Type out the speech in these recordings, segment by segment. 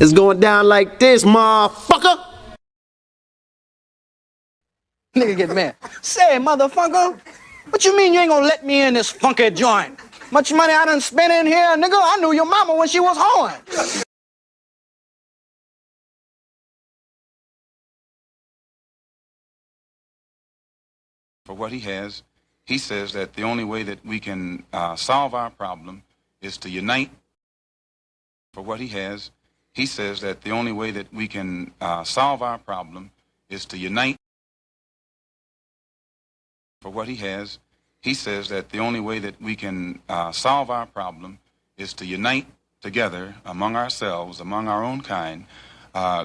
It's going down like this, motherfucker. Nigga get mad. Say, motherfucker, what you mean you ain't gonna let me in this funky joint? Much money I done spent in here, nigga. I knew your mama when she was hoeing. For what he has, he says that the only way that we can solve our problem is to unite. For what he has, he says that the only way that we can solve our problem is to unite. For what he has, he says that the only way that we can solve our problem is to unite together among ourselves, among our own kind,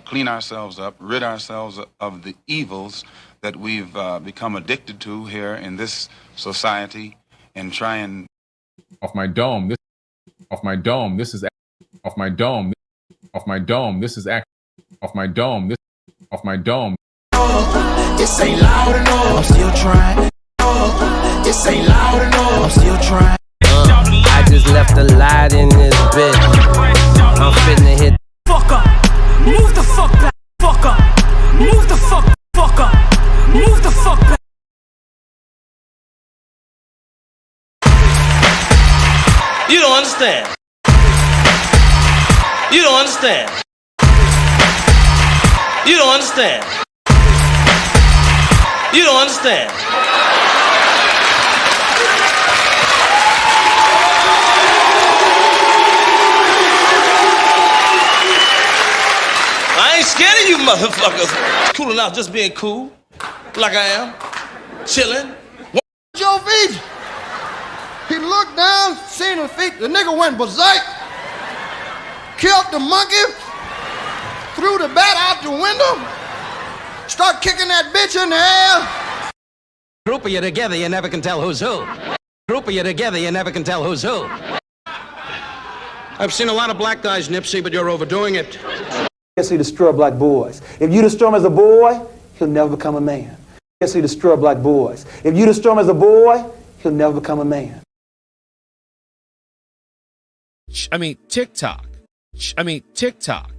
clean ourselves up, rid ourselves of the evils that we've become addicted to here in this society, and try and... Off my dome, this off my dome, this is off my dome, off my dome, this is act off my dome, this off my dome. This ain't loud enough, I'm still trying. This ain't loud enough, I'm still trying. I just left a light in this bitch. I'm finna hit. Fuck up, move the fuck back. Fuck up, move the fuck up, move the fuck back. You don't understand. You don't understand. You don't understand. You don't understand. I ain't scared of you motherfuckers. Cool enough, just being cool, like I am, chilling. Your feet. He looked down, seen her feet. The nigga went berserk, killed the monkey, threw the bat out the window, start kicking that bitch in the air. Group of you together, you never can tell who's who. Group of you together, you never can tell who's who. I've seen a lot of black guys, Nipsey, but you're overdoing it. Yes, he destroy black boys. If you destroy him as a boy, he'll never become a man. Yes, he destroy black boys. If you destroy him as a boy, he'll never become a man. I mean, TikTok. I mean, TikTok.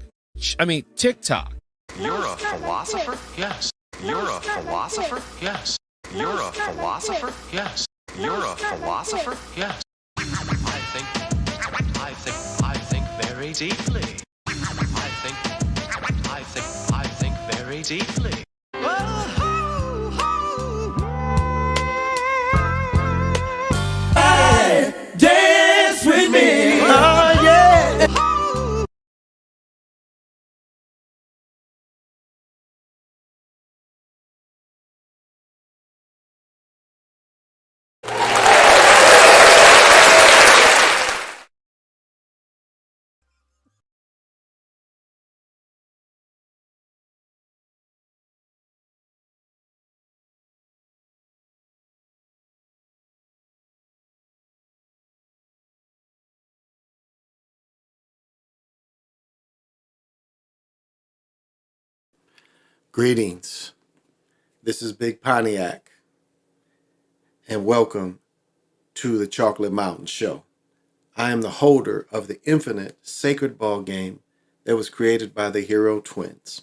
I mean, TikTok. You're a philosopher? Yes. You're a philosopher? Yes. You're a philosopher? Yes. You're a philosopher? Yes. I think very deeply. I think very deeply. Dance with me. Oh, yeah. Greetings. This is Big Pontiac, and welcome to the Chocolate Mountain Show. I am the holder of the infinite sacred ball game that was created by the Hero Twins,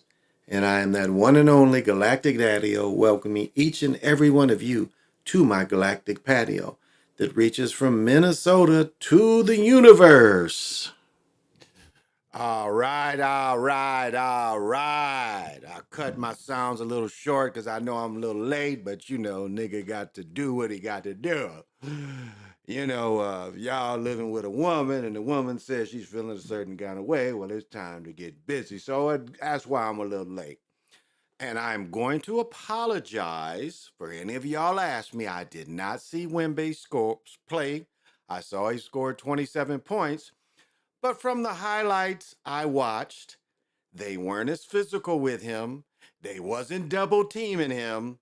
and I am that one and only Galactic Daddy-O, welcoming each and every one of you to my galactic patio that reaches from Minnesota to the universe. All right. I cut my sounds a little short because I know I'm a little late, but you know, nigga got to do what he got to do. You know, y'all living with a woman and the woman says she's feeling a certain kind of way. Well, it's time to get busy. So that's why I'm a little late. And I'm going to apologize for any of y'all asked me. I did not see Wemby play. I saw he scored 27 points. But from the highlights I watched, they weren't as physical with him. They wasn't double teaming him.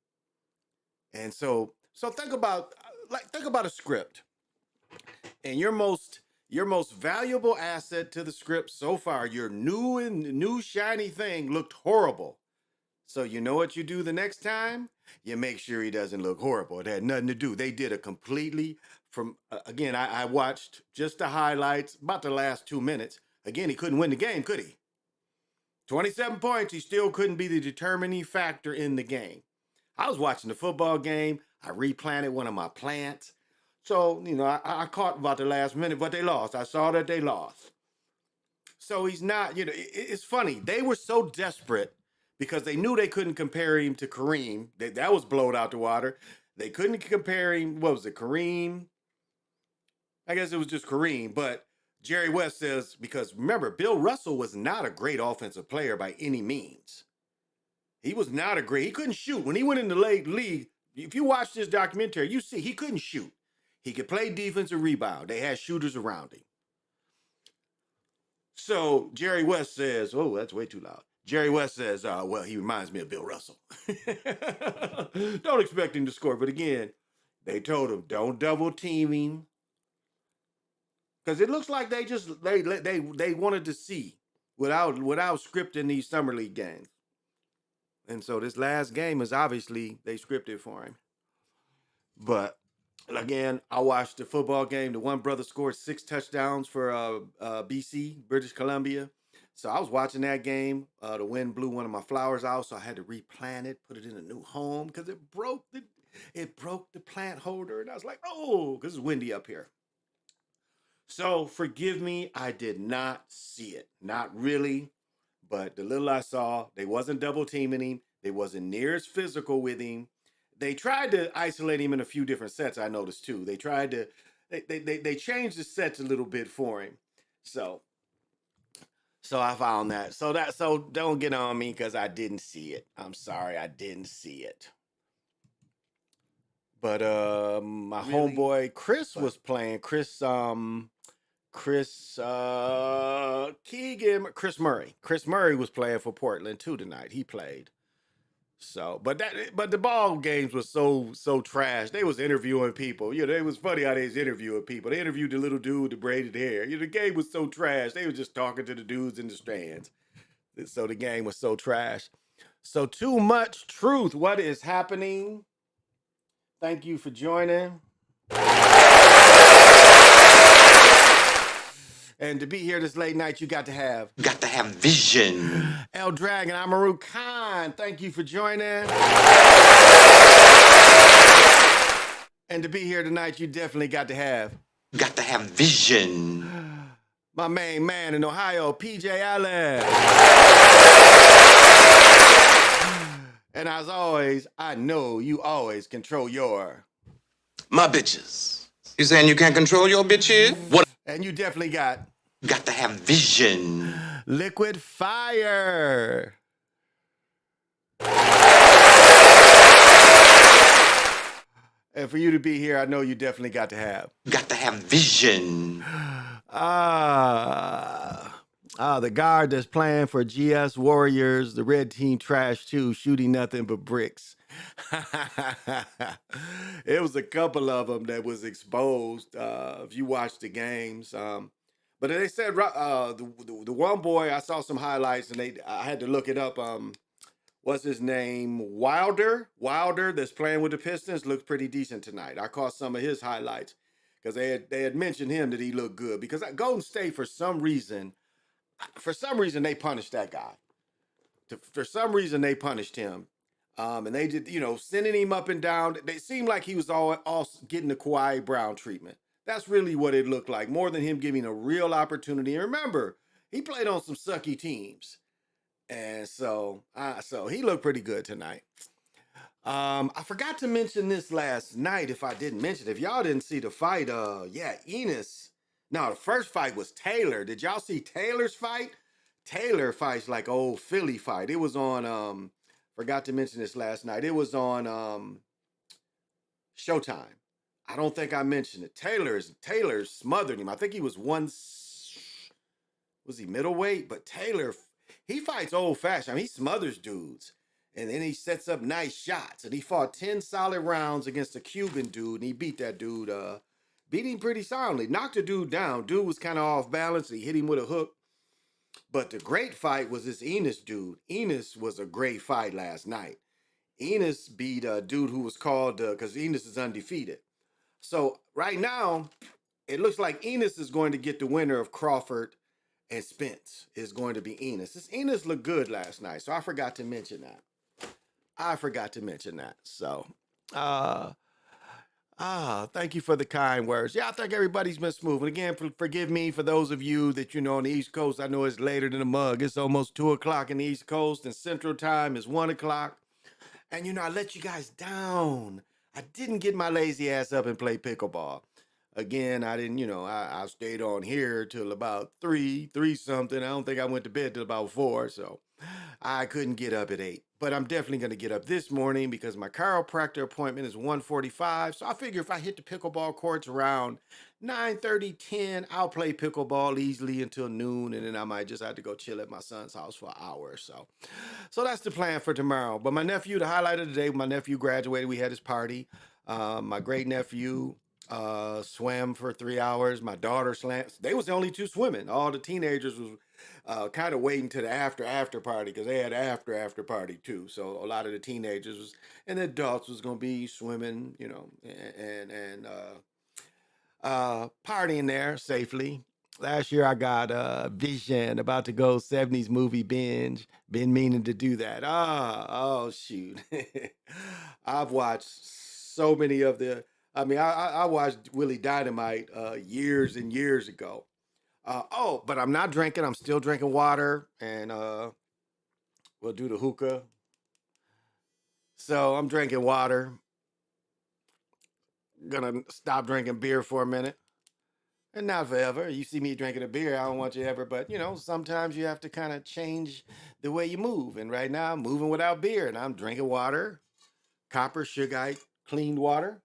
And so think about a script. And your most Your most valuable asset to the script so far, your new shiny thing looked horrible. So you know what you do the next time? You make sure he doesn't look horrible. It had nothing to do. They did a completely from again. I watched just the highlights, about the last 2 minutes. Again, he couldn't win the game, could he? 27 points. He still couldn't be the determining factor in the game. I was watching the football game. I replanted one of my plants. So, I caught about the last minute, but they lost. I saw that they lost. So he's not, it's funny. They were so desperate because they knew they couldn't compare him to Kareem. That was blown out the water. They couldn't compare him. What was it, Kareem? I guess it was just Kareem. But Jerry West says, because remember, Bill Russell was not a great offensive player by any means. He was not he couldn't shoot. When he went in the league, if you watch this documentary, you see he couldn't shoot. He could play defense and rebound. They had shooters around him. So Jerry West says, oh, that's way too loud. Jerry West says, well, he reminds me of Bill Russell. Don't expect him to score. But again, they told him, don't double team him. Because it looks like they wanted to see without scripting these summer league games. And so this last game is obviously they scripted for him. But again, I watched the football game. The one brother scored 6 touchdowns for BC, British Columbia. So I was watching that game. The wind blew one of my flowers out, so I had to replant it, put it in a new home because it broke the plant holder. And I was like, oh, because it's windy up here. So forgive me, I did not see it. Not really. But the little I saw, they wasn't double teaming him. They wasn't near as physical with him. They tried to isolate him in a few different sets, I noticed too. They tried to, they changed the sets a little bit for him. So I found that. So don't get on me because I didn't see it. I'm sorry, I didn't see it. But my homeboy Chris was playing. Chris Murray. Chris Murray was playing for Portland too tonight. He played. So, but the ball games was so trash. They was interviewing people. It was funny how they was interviewing people. They interviewed the little dude with the braided hair. The game was so trash. They were just talking to the dudes in the stands. So the game was so trash. So too much truth. What is happening? Thank you for joining. And to be here this late night, you got to have vision. El Dragon, Amaru Khan, thank you for joining. And to be here tonight, you definitely got to have vision. My main man in Ohio, PJ Allen. And as always, I know you always control My bitches. You saying you can't control your bitches? What? And you definitely got to have vision. Liquid Fire. And for you to be here, I know you definitely got to have vision. The guard that's playing for GS Warriors, the red team trash too, shooting nothing but bricks. It was a couple of them that was exposed. If you watch the games, but they said the one boy, I saw some highlights and I had to look it up. What's his name? Wilder that's playing with the Pistons looks pretty decent tonight. I caught some of his highlights because they had mentioned him that he looked good because Golden State for some reason they punished that guy. For some reason they punished him. And they did, sending him up and down. They seemed like he was all getting the Kawhi Brown treatment. That's really what it looked like, more than him giving a real opportunity. And remember, he played on some sucky teams. And so he looked pretty good tonight. I forgot to mention this last night if I didn't mention it. If y'all didn't see the fight, Enos. No, the first fight was Taylor. Did y'all see Taylor's fight? Taylor fights like old Philly fight. It was on, forgot to mention this last night. It was on Showtime. I don't think I mentioned it. Taylor smothered him. I think he was he middleweight? But Taylor, he fights old fashioned. I mean, he smothers dudes. And then he sets up nice shots. And he fought 10 solid rounds against a Cuban dude. And he beat that dude beat him pretty soundly. Knocked the dude down. Dude was kind of off balance. He hit him with a hook. But the great fight was this Enos dude. Enos was a great fight last night. Enos beat a dude who was called, because Enos is undefeated. So right now, it looks like Enos is going to get the winner of Crawford and Spence is going to be Enos. This Enos looked good last night, so I forgot to mention that. So, thank you for the kind words. Yeah, I think everybody's been smooth. And again, forgive me for those of you that, on the East Coast. I know it's later than a mug. It's almost 2 o'clock in the East Coast, and Central Time is 1 o'clock. And, I let you guys down. I didn't get my lazy ass up and play pickleball. Again, I didn't, I stayed on here till about 3 something. I don't think I went to bed till about 4, so I couldn't get up at 8. But I'm definitely going to get up this morning because my chiropractor appointment is 1:45. So I figure if I hit the pickleball courts around 9:30, 10, I'll play pickleball easily until noon, and then I might just have to go chill at my son's house for an hour or so. So that's the plan for tomorrow. But my nephew, the highlight of the day, my nephew graduated. We had his party. My great nephew swam for 3 hours. My daughter swam. They was the only two swimming. All the teenagers was kind of waiting to the after party because they had after party too. So a lot of the teenagers was and the adults was gonna be swimming, and partying there safely. Last year I got Vision, about to go 70s movie binge. Been meaning to do that. Oh shoot. I've watched so many of the I watched Willie Dynamite years and years ago. But I'm not drinking. I'm still drinking water, and we'll do the hookah. So I'm drinking water. Gonna stop drinking beer for a minute. And not forever. You see me drinking a beer, I don't want you ever, but sometimes you have to kind of change the way you move. And right now I'm moving without beer and I'm drinking water, copper, sugite, clean water.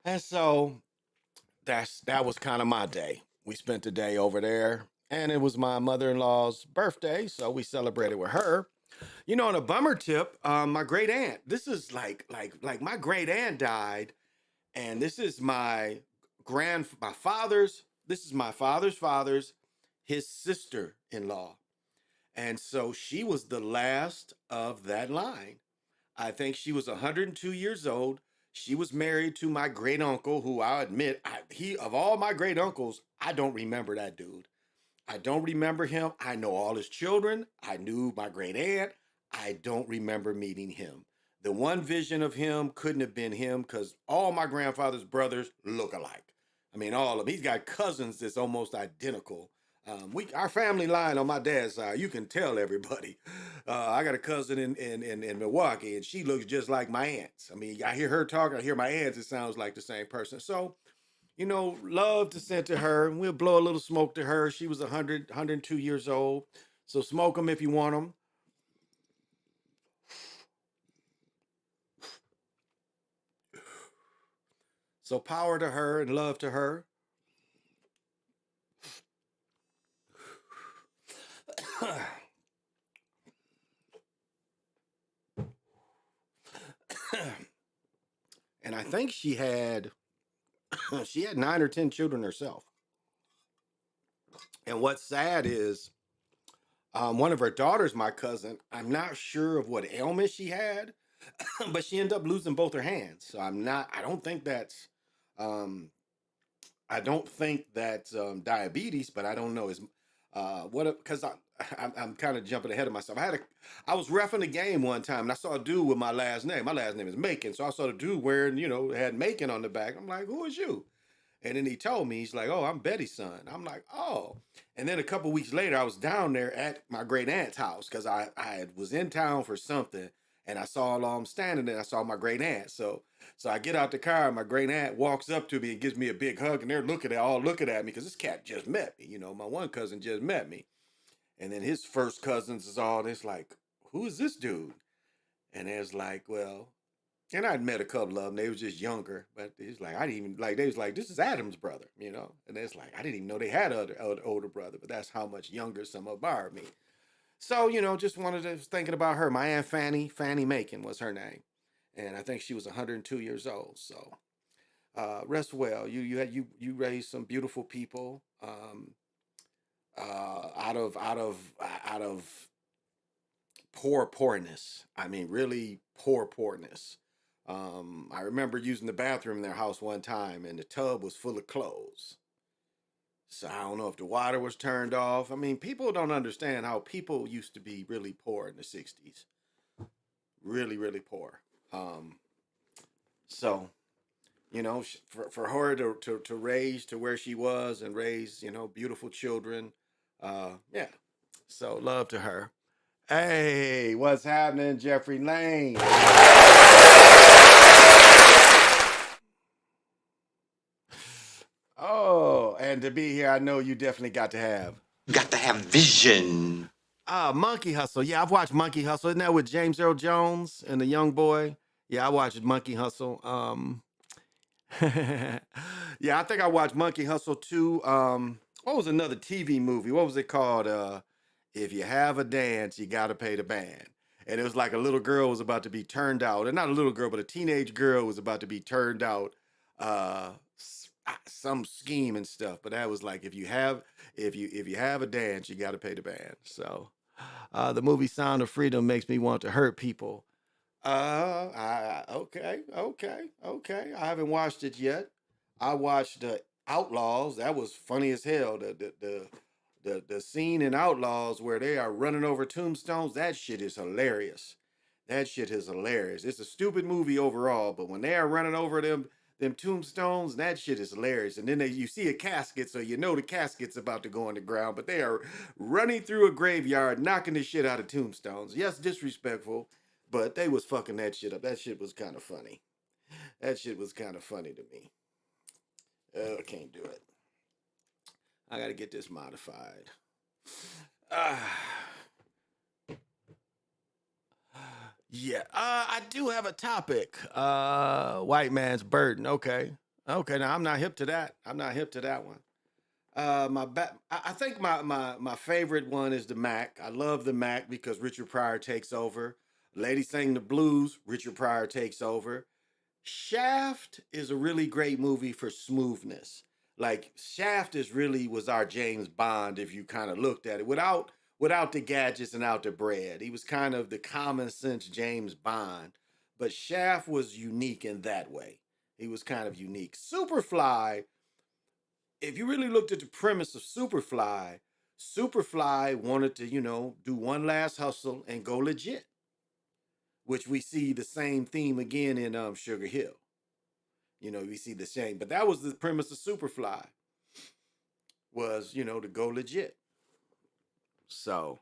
And so that was kind of my day. We spent the day over there and it was my mother-in-law's birthday. So we celebrated with her. On a bummer tip, my great aunt, this is like my great aunt died. And this is my father's father's, his sister-in-law. And so she was the last of that line. I think she was 102 years old. She was married to my great uncle, who I'll admit, of all my great uncles, I don't remember that dude. I don't remember him. I know all his children. I knew my great aunt. I don't remember meeting him. The one vision of him couldn't have been him because all my grandfather's brothers look alike. I mean, all of them. He's got cousins that's almost identical. Our family line on my dad's side, you can tell everybody. I got a cousin in Milwaukee, and she looks just like my aunts. I mean, I hear her talk, I hear my aunts, it sounds like the same person. So, love to send to her, and we'll blow a little smoke to her. She was 102 years old. So smoke them if you want them. So power to her and love to her. And I think she had 9 or 10 children herself. And what's sad is one of her daughters, my cousin, I'm not sure of what ailment she had, but she ended up losing both her hands. So I don't think that's diabetes, but I don't know is because I'm kind of jumping ahead of myself. I was reffing a game one time and I saw a dude with my last name. My last name is Macon, so I saw the dude wearing, had Macon on the back. I'm like, who is you? And then he told me, he's like, oh, I'm Betty's son. I'm like, oh. And then a couple weeks later, I was down there at my great aunt's house because I was in town for something. And I saw them standing there. I saw my great aunt. So I get out the car. And my great aunt walks up to me and gives me a big hug. And they're all looking at me because this cat just met me. My one cousin just met me. And then his first cousins is all this like, who is this dude? And it's like, well, and I'd met a couple of them. They was just younger, but it's like I didn't even like. They was like, "This is Adam's brother," And it's like I didn't even know they had other older brother. But that's how much younger some of them are me. So just wanted to thinking about her. My aunt Fanny Macon was her name, and I think she was 102 years old. So rest well. You raised some beautiful people out of poorness. I mean, really poorness. I remember using the bathroom in their house one time, and the tub was full of clothes. So I don't know if the water was turned off. I mean, people don't understand how people used to be really poor in the '60s. Really, really poor. Um, so for her to raise to where she was and raise beautiful children, yeah. So love to her. Hey, what's happening, Jeffrey Lane? Oh, and to be here, I know you definitely got to have. Got to have vision. Monkey Hustle. Yeah, I've watched Monkey Hustle. Isn't that with James Earl Jones and the young boy? Yeah, I watched Monkey Hustle. Yeah, I think I watched Monkey Hustle too. What was another TV movie? What was it called? If you have a dance, you gotta pay the band. And it was like a little girl was about to be turned out, and not a little girl, but a teenage girl was about to be turned out. Some scheme and stuff. But that was like if you have a dance, you gotta pay the band. So the movie Sound of Freedom makes me want to hurt people. Okay. I haven't watched it yet. I watched Outlaws. That was funny as hell. The scene in Outlaws where they are running over tombstones. That shit is hilarious. That shit is hilarious. It's a stupid movie overall, but when they are running over them tombstones, that shit is hilarious. And then you see a casket, so you know the casket's about to go on the ground, but they are running through a graveyard, knocking the shit out of tombstones. Yes, disrespectful, but they was fucking that shit up. That shit was kind of funny. That shit was kind of funny to me. I can't do it. I gotta get this modified. Yeah, I do have a topic. White man's burden. Okay, now I'm not hip to that. I'm not hip to that one. I think my favorite one is the Mac. I love the Mac because Richard Pryor takes over. Lady Sing the Blues, Richard Pryor takes over. Shaft is a really great movie for smoothness. Like Shaft is really was our James Bond if you kind of looked at it without the gadgets and out the bread. He was kind of the common sense James Bond, but Shaft was unique in that way. He was kind of unique. Superfly, if you really looked at the premise of Superfly, Superfly wanted to, do one last hustle and go legit, which we see the same theme again in Sugar Hill. We see the same, but that was the premise of Superfly was, to go legit. So,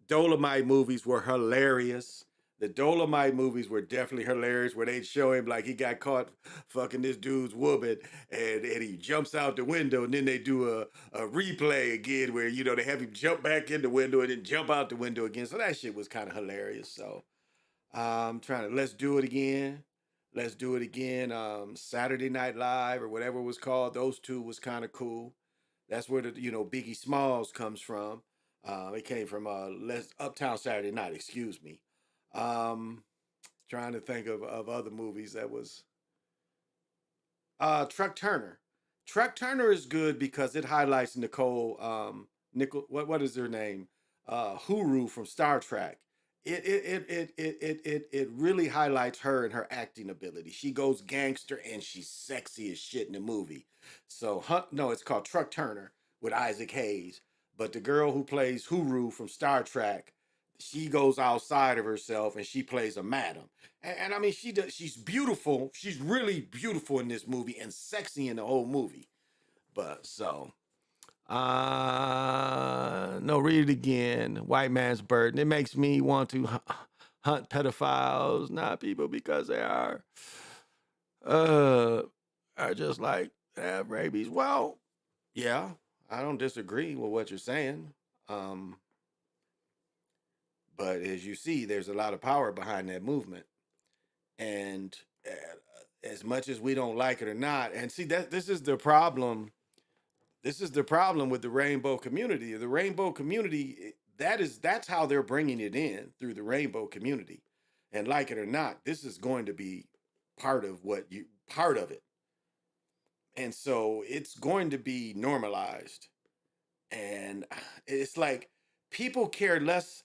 Dolomite movies were hilarious. The Dolomite movies were definitely hilarious where they'd show him like he got caught fucking this dude's woman and he jumps out the window and then they do a replay again where, they have him jump back in the window and then jump out the window again. So that shit was kind of hilarious. So I'm trying to, let's do it again. Let's do it again. Saturday Night Live or whatever it was called. Those two was kind of cool. That's where the Biggie Smalls comes from. It came from Uptown Saturday Night. Excuse me. Trying to think of other movies that was Truck Turner. Truck Turner is good because it highlights what is her name? Huru from Star Trek. It really highlights her and her acting ability. She goes gangster and she's sexy as shit in the movie. So no, it's called Truck Turner with Isaac Hayes. But the girl who plays Huru from Star Trek, she goes outside of herself and she plays a madam. And I mean, she's beautiful. She's really beautiful in this movie and sexy in the whole movie. But so, no, read it again. White man's burden. It makes me want to hunt pedophiles, not people because they are just like have rabies. Well, yeah, I don't disagree with what you're saying. But as you see, there's a lot of power behind that movement. And as much as we don't like it or not, and see that this is the problem. This is the problem with the rainbow community. The rainbow community, that's how they're bringing it in through the rainbow community. And like it or not, this is going to be part of it. And so it's going to be normalized. And it's like people care less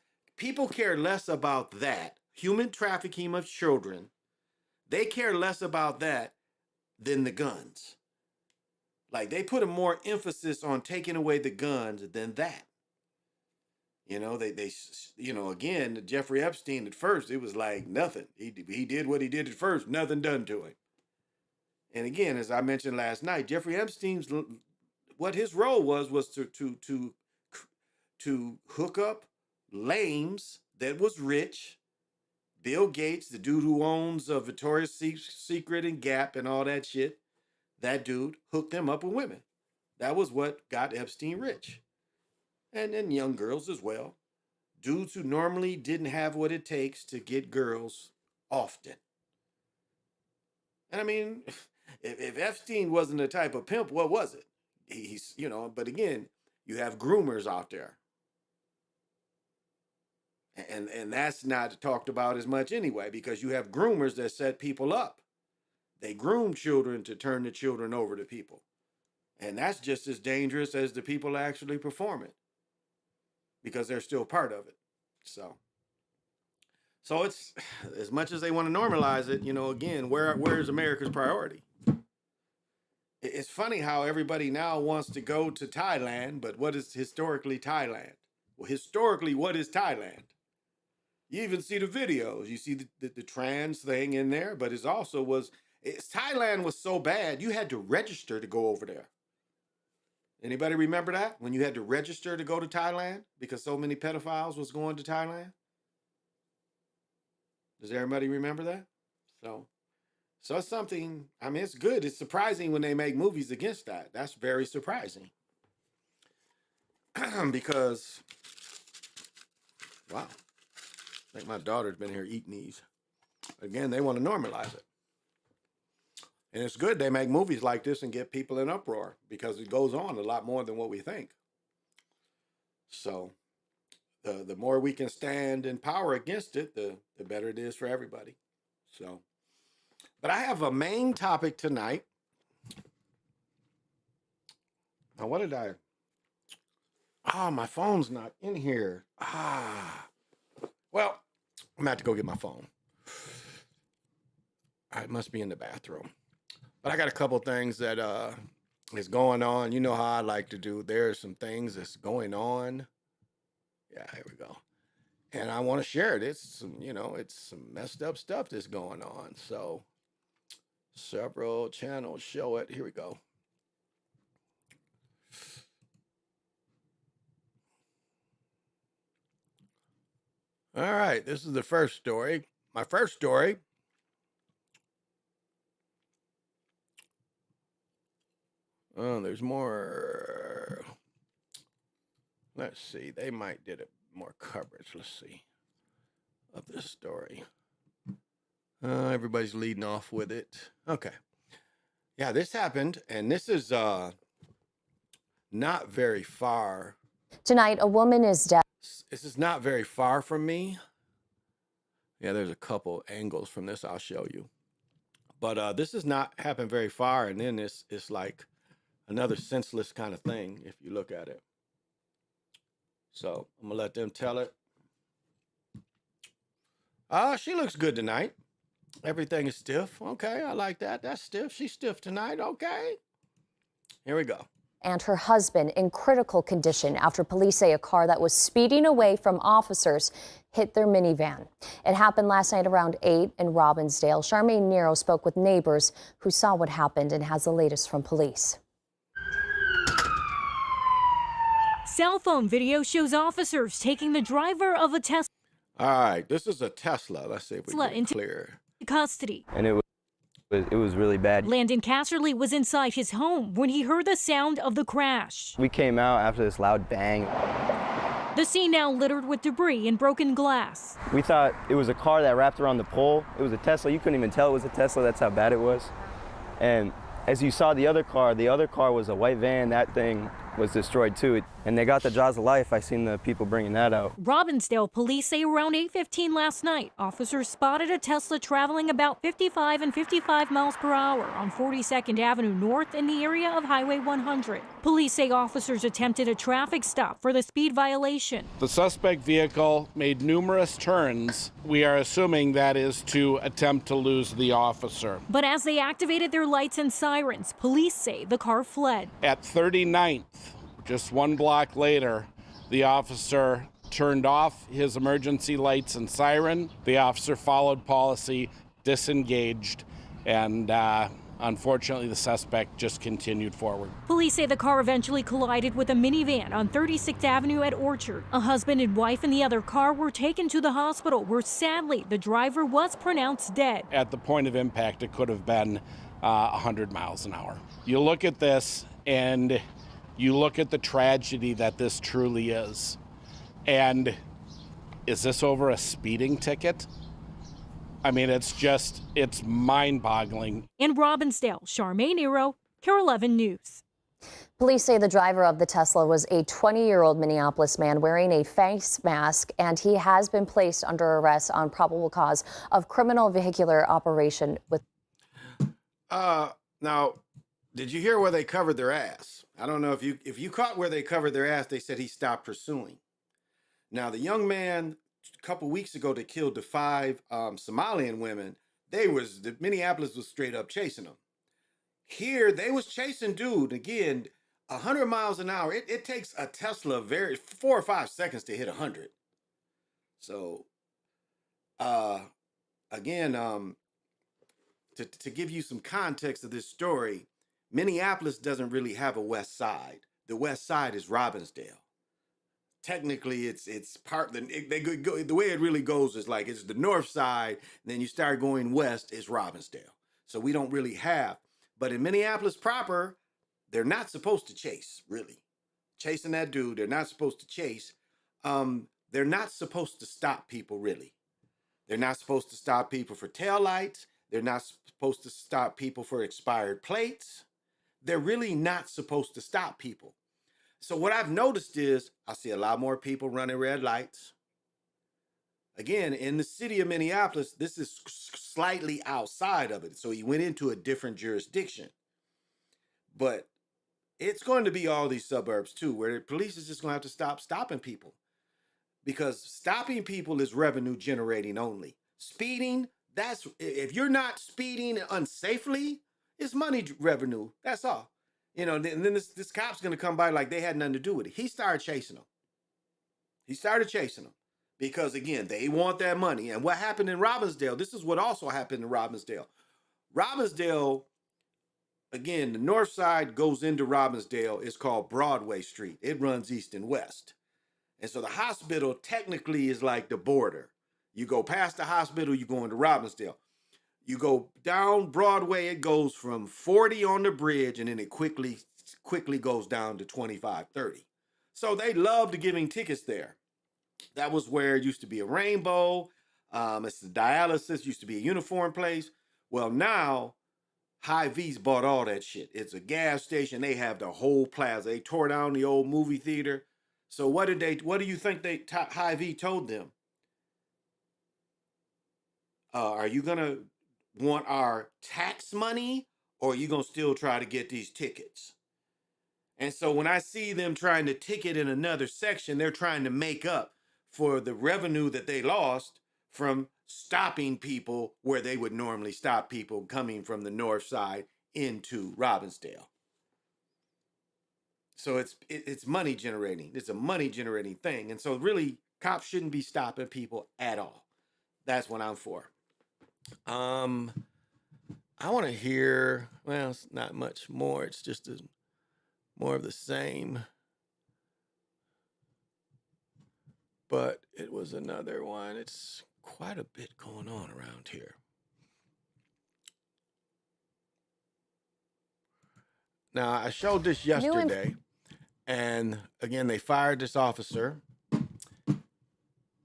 about that. Human trafficking of children, they care less about that than the guns. Like they put a more emphasis on taking away the guns than that. You know, they again, Jeffrey Epstein at first, it was like nothing. He did what he did at first, nothing done to him. And again, as I mentioned last night, Jeffrey Epstein's, what his role was to hook up lames that was rich. Bill Gates, the dude who owns Victoria's Secret and Gap and all that shit, that dude hooked them up with women. That was what got Epstein rich. And then young girls as well. Dudes who normally didn't have what it takes to get girls often. And I mean, if Epstein wasn't the type of pimp, what was it? He's, but again, you have groomers out there. And that's not talked about as much anyway, because you have groomers that set people up. They groom children to turn the children over to people. And that's just as dangerous as the people actually perform it, because they're still part of it. So it's, as much as they want to normalize it, again, where's America's priority? It's funny how everybody now wants to go to Thailand, but what is historically Thailand? Well, historically, what is Thailand? You even see the videos. You see the trans thing in there, but Thailand was so bad, you had to register to go over there. Anybody remember that? When you had to register to go to Thailand because so many pedophiles was going to Thailand? Does everybody remember that? So it's something, I mean, it's good. It's surprising when they make movies against that. That's very surprising. Because, wow, I think my daughter's been here eating these. Again, they want to normalize it. And it's good they make movies like this and get people in uproar, because it goes on a lot more than what we think. So the more we can stand in power against it, the better it is for everybody. So, but I have a main topic tonight. Now, what did I... Oh, my phone's not in here. Well, I'm gonna have to go get my phone. It must be in the bathroom. But I got a couple things that is going on. You know how I like to do. There are some things that's going on. Yeah, here we go. And I want to share it. It's some messed up stuff that's going on. So several channels show it. Here we go. All right, this is the first story. My first story. Oh, there's more. Let's see. They might did it more coverage. Let's see. Of this story. Everybody's leading off with it. Okay. Yeah, this happened, and this is not very far. Tonight, a woman is dead. This is not very far from me. Yeah, there's a couple angles from this I'll show you. But this has not happened very far, and then it's like another senseless kind of thing if you look at it. So I'm gonna let them tell it. She looks good tonight. Everything is stiff. Okay, I like that. That's stiff. She's stiff tonight. Okay. Here we go. And her husband in critical condition after police say a car that was speeding away from officers hit their minivan. It happened last night around 8 in Robbinsdale. Charmaine Nero spoke with neighbors who saw what happened and has the latest from police. Cell phone video shows officers taking the driver of a Tesla. All right, this is a Tesla. Let's see if we get it clear. Custody. And it was really bad. Landon Casserly was inside his home when he heard the sound of the crash. We came out after this loud bang. The scene now littered with debris and broken glass. We thought it was a car that wrapped around the pole. It was a Tesla. You couldn't even tell it was a Tesla. That's how bad it was. And as you saw the other car was a white van. That thing was destroyed too. And they got the jaws of life. I seen the people bringing that out. Robbinsdale police say around 8:15 last night, officers spotted a Tesla traveling about 55 and 55 miles per hour on 42nd Avenue North in the area of Highway 100. Police say officers attempted a traffic stop for the speed violation. The suspect vehicle made numerous turns. We are assuming that is to attempt to lose the officer. But as they activated their lights and sirens, police say the car fled. At 39th, just one block later, the officer turned off his emergency lights and siren. The officer followed policy, disengaged, and unfortunately the suspect just continued forward. Police say the car eventually collided with a minivan on 36th Avenue at Orchard. A husband and wife in the other car were taken to the hospital where sadly the driver was pronounced dead. At the point of impact, it could have been 100 miles an hour. You look at this and you look at the tragedy that this truly is. And is this over a speeding ticket? I mean, it's mind-boggling. In Robbinsdale, Charmaine Nero, KARE 11 News. Police say the driver of the Tesla was a 20-year-old Minneapolis man wearing a face mask, and he has been placed under arrest on probable cause of criminal vehicular operation with. Now, did you hear where they covered their ass? I don't know if you caught where they covered their ass. They said he stopped pursuing. Now, the young man a couple weeks ago that killed the 5 Somalian women, the Minneapolis was straight up chasing them. Here, they was chasing dude again, 100 miles an hour. It takes a Tesla 4 or 5 seconds to hit 100. So, again, to give you some context of this story, Minneapolis doesn't really have a west side. The west side is Robbinsdale. Technically, it's part. The way it really goes is like it's the north side. Then you start going west, it's Robbinsdale. So we don't really have. But in Minneapolis proper, they're not supposed to chase. Really, chasing that dude, they're not supposed to chase. They're not supposed to stop people. Really, they're not supposed to stop people for taillights. They're not supposed to stop people for expired plates. They're really not supposed to stop people. So what I've noticed is I see a lot more people running red lights. Again, in the city of Minneapolis, this is slightly outside of it. So he went into a different jurisdiction. But it's going to be all these suburbs too, where the police is just going to have to stop stopping people. Because stopping people is revenue generating only. Speeding, if you're not speeding unsafely, it's money revenue. That's all. You know, and then this cop's going to come by like they had nothing to do with it. He started chasing them. Because, again, they want that money. And what happened in Robbinsdale, this is what also happened in Robbinsdale. Robbinsdale, again, the north side goes into Robbinsdale. It's called Broadway Street. It runs east and west. And so the hospital technically is like the border. You go past the hospital, you go into Robbinsdale. You go down Broadway, it goes from 40 on the bridge, and then it quickly goes down to 25, 30. So they loved giving tickets there. That was where it used to be a Rainbow. It's the dialysis, used to be a uniform place. Well, now, Hy-Vee's bought all that shit. It's a gas station. They have the whole plaza. They tore down the old movie theater. So what do you think Hy-Vee told them? Are you going to want our tax money, or are you going to still try to get these tickets? And so when I see them trying to ticket in another section, they're trying to make up for the revenue that they lost from stopping people where they would normally stop people coming from the north side into Robbinsdale. So it's money generating. It's a money generating thing. And so really, cops shouldn't be stopping people at all. That's what I'm for. I want to hear, well, it's not much more. It's just more of the same. But it was another one. It's quite a bit going on around here. Now, I showed this yesterday. And again, they fired this officer.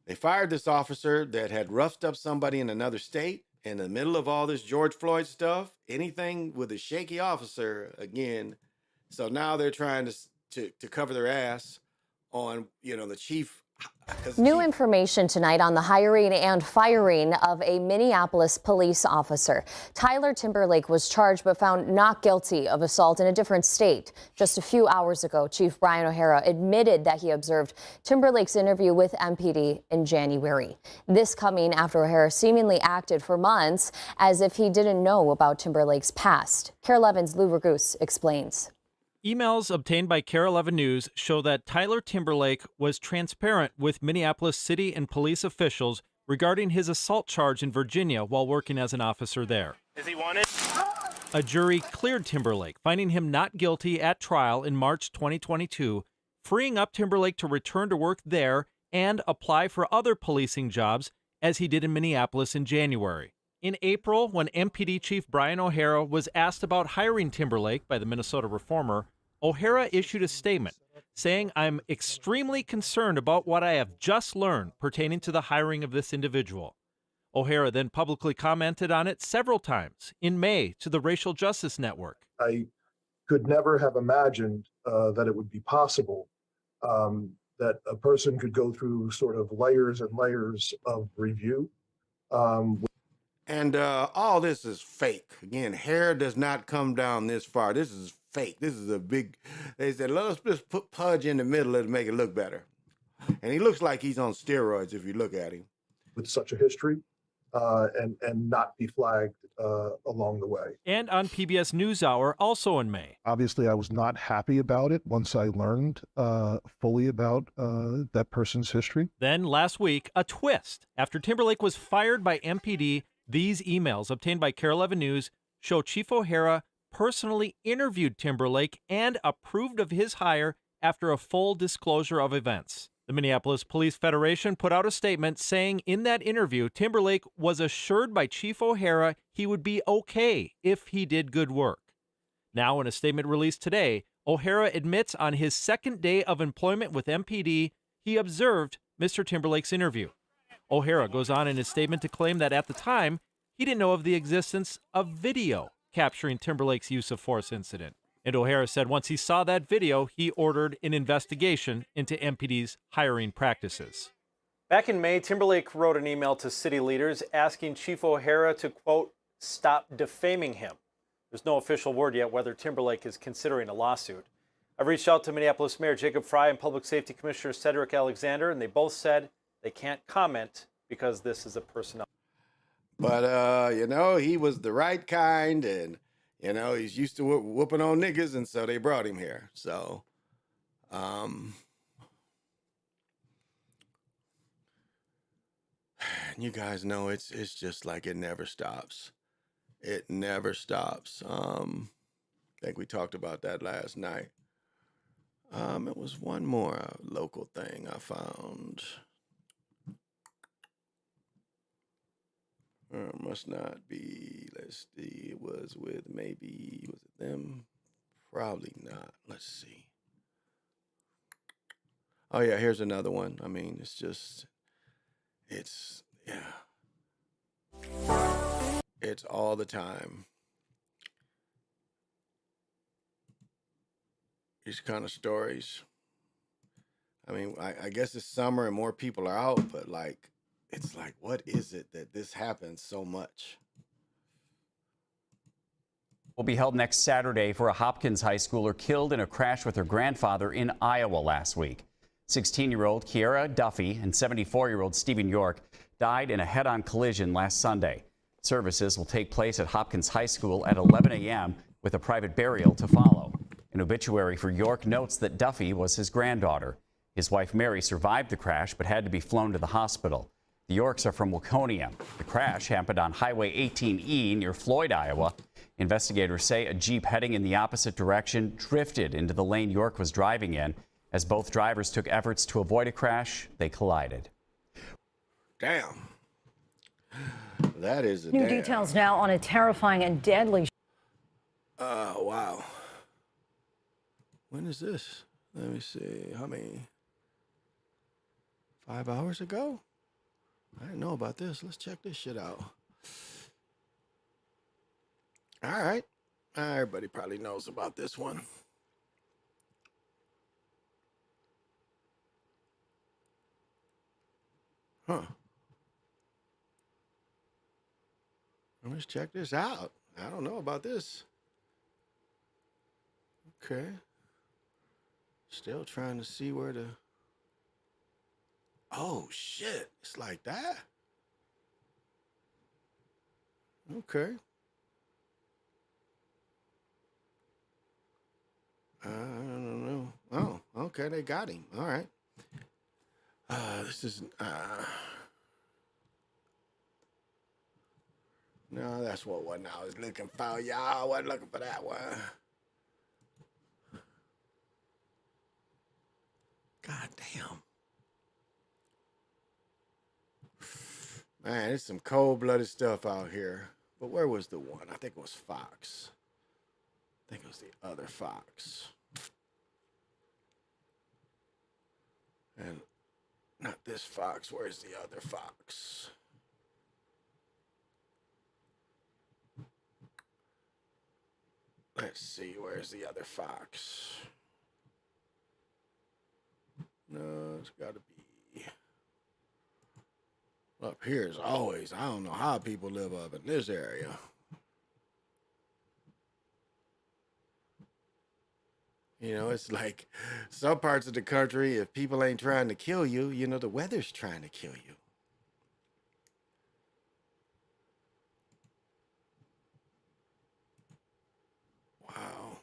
They fired this officer that had roughed up somebody in another state. In the middle of all this George Floyd stuff, anything with a shaky officer, again. So now they're trying to to cover their ass on, you know, the chief. New information tonight on the hiring and firing of a Minneapolis police officer. Tyler Timberlake was charged but found not guilty of assault in a different state. Just a few hours ago, Chief Brian O'Hara admitted that he observed Timberlake's interview with MPD in January. This coming after O'Hara seemingly acted for months as if he didn't know about Timberlake's past. KARE 11's Lou Ragoose explains. Emails obtained by KARE 11 News show that Tyler Timberlake was transparent with Minneapolis city and police officials regarding his assault charge in Virginia while working as an officer there. Is he wanted? A jury cleared Timberlake, finding him not guilty at trial in March 2022, freeing up Timberlake to return to work there and apply for other policing jobs as he did in Minneapolis in January. In April, when MPD Chief Brian O'Hara was asked about hiring Timberlake by the Minnesota Reformer, O'Hara issued a statement saying, "I'm extremely concerned about what I have just learned pertaining to the hiring of this individual." O'Hara then publicly commented on it several times in May to the Racial Justice Network. I could never have imagined that it would be possible that a person could go through sort of layers and layers of review. And all this is fake. Again, hair does not come down this far. This is fake. This is a big, they said, let us just put Pudge in the middle to make it look better. And he looks like he's on steroids if you look at him. With such a history and not be flagged along the way. And on PBS NewsHour, also in May. Obviously, I was not happy about it once I learned fully about that person's history. Then last week, a twist. After Timberlake was fired by MPD, these emails obtained by KARE 11 News show Chief O'Hara personally interviewed Timberlake and approved of his hire after a full disclosure of events. The Minneapolis Police Federation put out a statement saying in that interview, Timberlake was assured by Chief O'Hara he would be okay if he did good work. Now, in a statement released today, O'Hara admits on his second day of employment with MPD, he observed Mr. Timberlake's interview. O'Hara goes on in his statement to claim that at the time, he didn't know of the existence of video capturing Timberlake's use of force incident. And O'Hara said once he saw that video, he ordered an investigation into MPD's hiring practices. Back in May, Timberlake wrote an email to city leaders asking Chief O'Hara to, quote, stop defaming him. There's no official word yet whether Timberlake is considering a lawsuit. I've reached out to Minneapolis Mayor Jacob Frey and Public Safety Commissioner Cedric Alexander, and they both said they can't comment because this is a personnel. But, you know, he was the right kind, and, you know, he's used to whooping on niggas, and so they brought him here. So, you guys know it's just like it never stops. It never stops. I think we talked about that last night. It was one more local thing I found. Must not be, let's see, it was with maybe, was it them? Probably not. Let's see. Oh yeah, here's another one. I mean, it's just, yeah. It's all the time. These kind of stories. I mean, I guess it's summer and more people are out, but like, it's like, what is it that this happens so much? Will be held next Saturday for a Hopkins high schooler killed in a crash with her grandfather in Iowa last week. 16-year-old Kiara Duffy and 74-year-old Stephen York died in a head-on collision last Sunday. Services will take place at Hopkins High School at 11 a.m. with a private burial to follow. An obituary for York notes that Duffy was his granddaughter. His wife Mary survived the crash but had to be flown to the hospital. The Yorks are from Waconia. The crash happened on Highway 18E near Floyd, Iowa. Investigators say a Jeep heading in the opposite direction drifted into the lane York was driving in. As both drivers took efforts to avoid a crash, they collided. Damn. That is a New details now on a terrifying and deadly. Wow. When is this? Let me see. How many? 5 hours ago? I didn't know about this. Let's check this shit out. All right. Everybody probably knows about this one. Huh. Let's check this out. I don't know about this. Okay. Still trying to see where the... Oh, shit. It's like that? Okay. I don't know. Oh, okay. They got him. All right. This is... No, that's what one I was looking for. Y'all I wasn't looking for that one. God damn. Man, there's some cold-blooded stuff out here. But where was the one? I think it was Fox. I think it was the other Fox. And not this Fox. Where's the other Fox? Let's see. Where's the other Fox? No, it's got to be up here. As always, I don't know how people live up in this area. You know, it's like some parts of the country, if people ain't trying to kill you, you know, the weather's trying to kill you. Wow.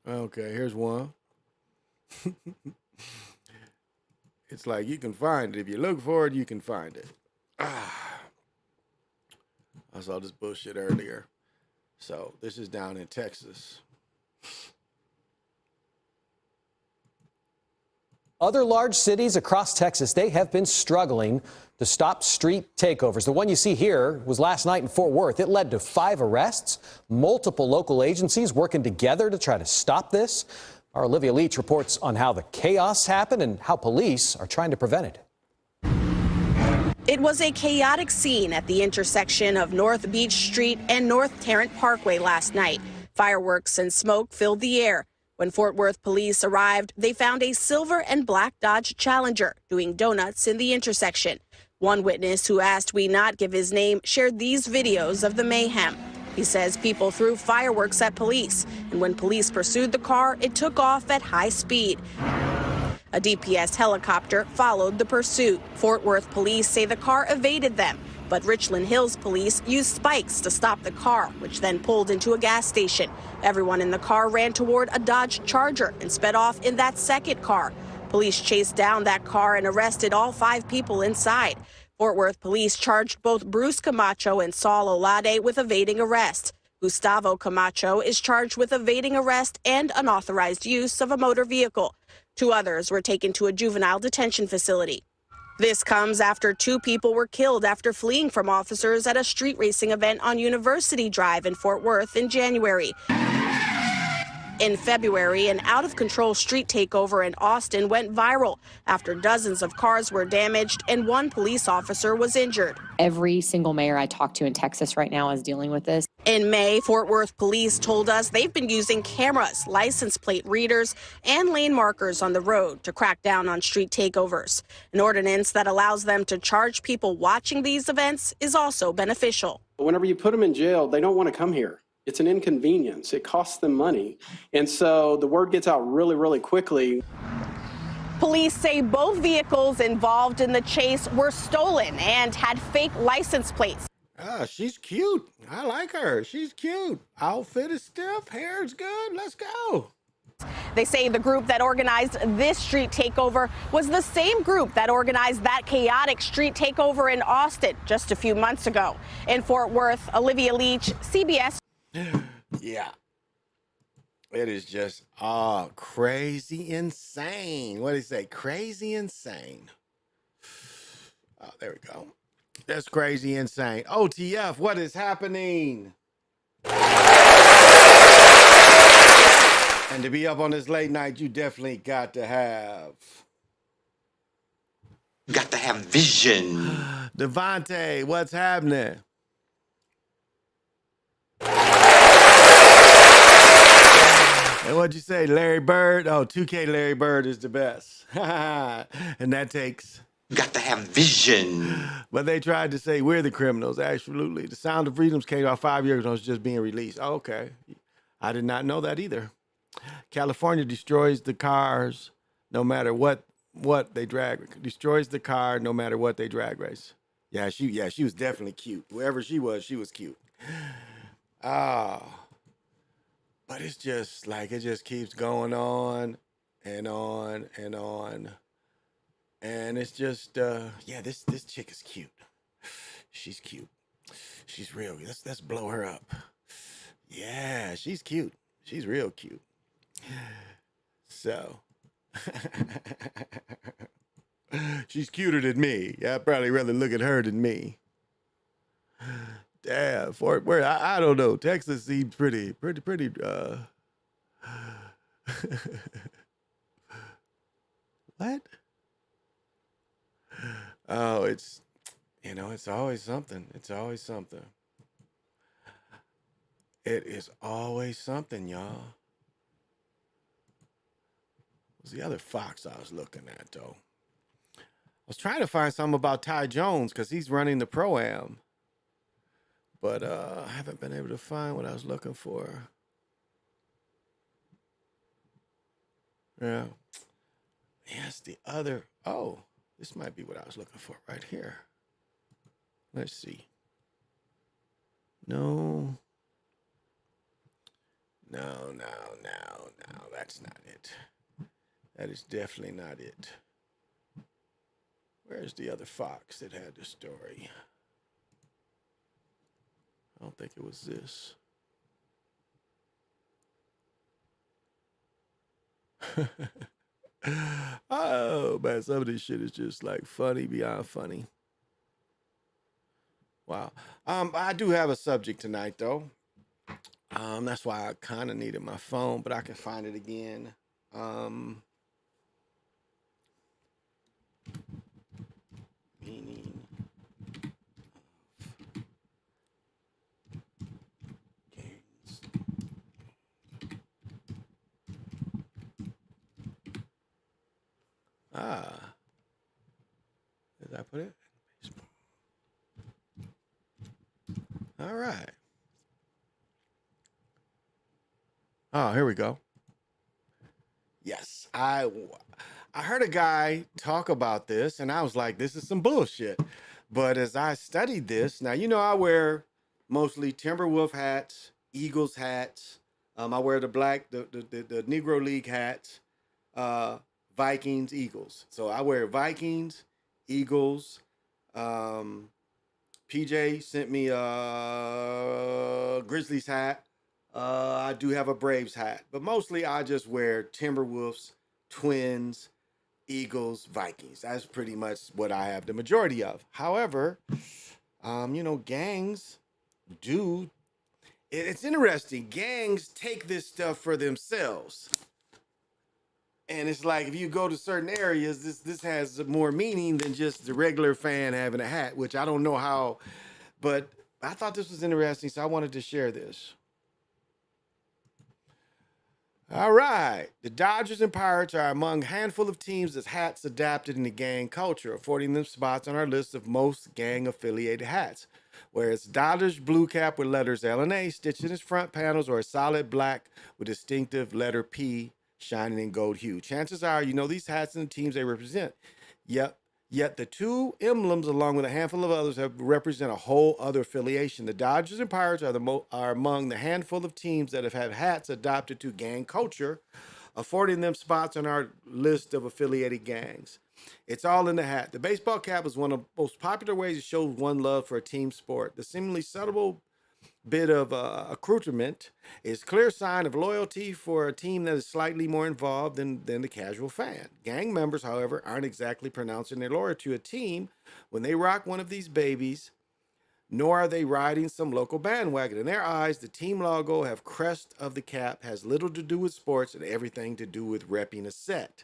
Okay, here's one. It's like you can find it. If you look for it, you can find it. I saw this bullshit earlier. So this is down in Texas. Other large cities across Texas, they have been struggling to stop street takeovers. The one you see here was last night in Fort Worth. It led to 5 arrests, multiple local agencies working together to try to stop this. Our Olivia Leach reports on how the chaos happened and how police are trying to prevent it. It was a chaotic scene at the intersection of North Beach Street and North Tarrant Parkway last night. Fireworks and smoke filled the air. When Fort Worth police arrived, they found a silver and black Dodge Challenger doing donuts in the intersection. One witness who asked we not give his name shared these videos of the mayhem. He says people threw fireworks at police, and when police pursued the car, it took off at high speed. A DPS helicopter followed the pursuit. Fort Worth police say the car evaded them, but Richland Hills police used spikes to stop the car, which then pulled into a gas station. Everyone in the car ran toward a Dodge Charger and sped off in that second car. Police chased down that car and arrested all 5 people inside. Fort Worth police charged both Bruce Camacho and Saul Olade with evading arrest. Gustavo Camacho is charged with evading arrest and unauthorized use of a motor vehicle. 2 others were taken to a juvenile detention facility. This comes after 2 people were killed after fleeing from officers at a street racing event on University Drive in Fort Worth in January. In February, an out-of-control street takeover in Austin went viral after dozens of cars were damaged and 1 police officer was injured. Every single mayor I talk to in Texas right now is dealing with this. In May, Fort Worth police told us they've been using cameras, license plate readers, and lane markers on the road to crack down on street takeovers. An ordinance that allows them to charge people watching these events is also beneficial. Whenever you put them in jail, they don't want to come here. It's an inconvenience. It costs them money. And so the word gets out really, really quickly. Police say both vehicles involved in the chase were stolen and had fake license plates. Ah, she's cute. I like her. She's cute. Outfit is stiff. Hair is good. Let's go. They say the group that organized this street takeover was the same group that organized that chaotic street takeover in Austin just a few months ago. In Fort Worth, Olivia Leach, CBS. Yeah. It is just crazy insane. What did he say? Crazy insane. Oh, there we go. That's crazy insane. OTF, what is happening? And to be up on this late night, you definitely got to have vision. Devontae, what's happening? And what What'd you say, Larry Bird? Oh, 2K Larry Bird is the best. And that takes... Got to have vision. But they tried to say we're the criminals. Absolutely. The Sound of Freedoms came out 5 years ago. It's just being released. Oh, okay. I did not know that either. California destroys the cars no matter what they drag. Destroys the car no matter what they drag race. Yeah, she was definitely cute. Whoever she was cute. But it's just like, it just keeps going on and on and on. And it's just, yeah, this chick is cute. She's cute. She's real. Let's blow her up. Yeah, she's cute. She's real cute. So, she's cuter than me. Yeah, I'd probably rather look at her than me. Damn, Fort Worth. I don't know. Texas seems pretty. What? Oh, it's always something. It's always something. It is always something, y'all. What's the other fox I was looking at, though? I was trying to find something about Ty Jones because he's running the Pro-Am. But I haven't been able to find what I was looking for. Yeah. Yes, the other. Oh, this might be what I was looking for right here. Let's see. No. No, that's not it. That is definitely not it. Where's the other fox that had the story? I don't think it was this. Oh, man, some of this shit is just like funny beyond funny. Wow. I do have a subject tonight, though. That's why I kind of needed my phone, but I can find it again. Meaning of gangs. Did I put it? All right. Oh, here we go. Yes, I heard a guy talk about this, and I was like, this is some bullshit. But as I studied this, now, I wear mostly Timberwolf hats, Eagles hats. I wear the Negro League hats, Vikings, Eagles. So I wear Vikings, Eagles. PJ sent me a Grizzlies hat. I do have a Braves hat, but mostly I just wear Timberwolves, Twins, Eagles, Vikings. That's pretty much what I have the majority of. However, gangs do. It's interesting. Gangs take this stuff for themselves. And it's like, if you go to certain areas, this has more meaning than just the regular fan having a hat, which I don't know how, but I thought this was interesting, so I wanted to share this. All right. The Dodgers and Pirates are among a handful of teams that hats adapted into gang culture, affording them spots on our list of most gang-affiliated hats. Whereas Dodgers blue cap with letters L and A stitched in its front panels, or a solid black with distinctive letter P shining in gold hue. Chances are you know these hats and the teams they represent. Yet the two emblems, along with a handful of others, represent a whole other affiliation. The Dodgers and Pirates are among the handful of teams that have had hats adopted to gang culture, affording them spots on our list of affiliated gangs. It's all in the hat. The baseball cap is one of the most popular ways to show one love for a team sport. The seemingly subtle bit of accoutrement is clear sign of loyalty for a team that is slightly more involved than the casual fan. Gang members, however, aren't exactly pronouncing their loyalty to a team when they rock one of these babies, nor are they riding some local bandwagon. In their eyes, the team logo have crest of the cap has little to do with sports and everything to do with repping a set.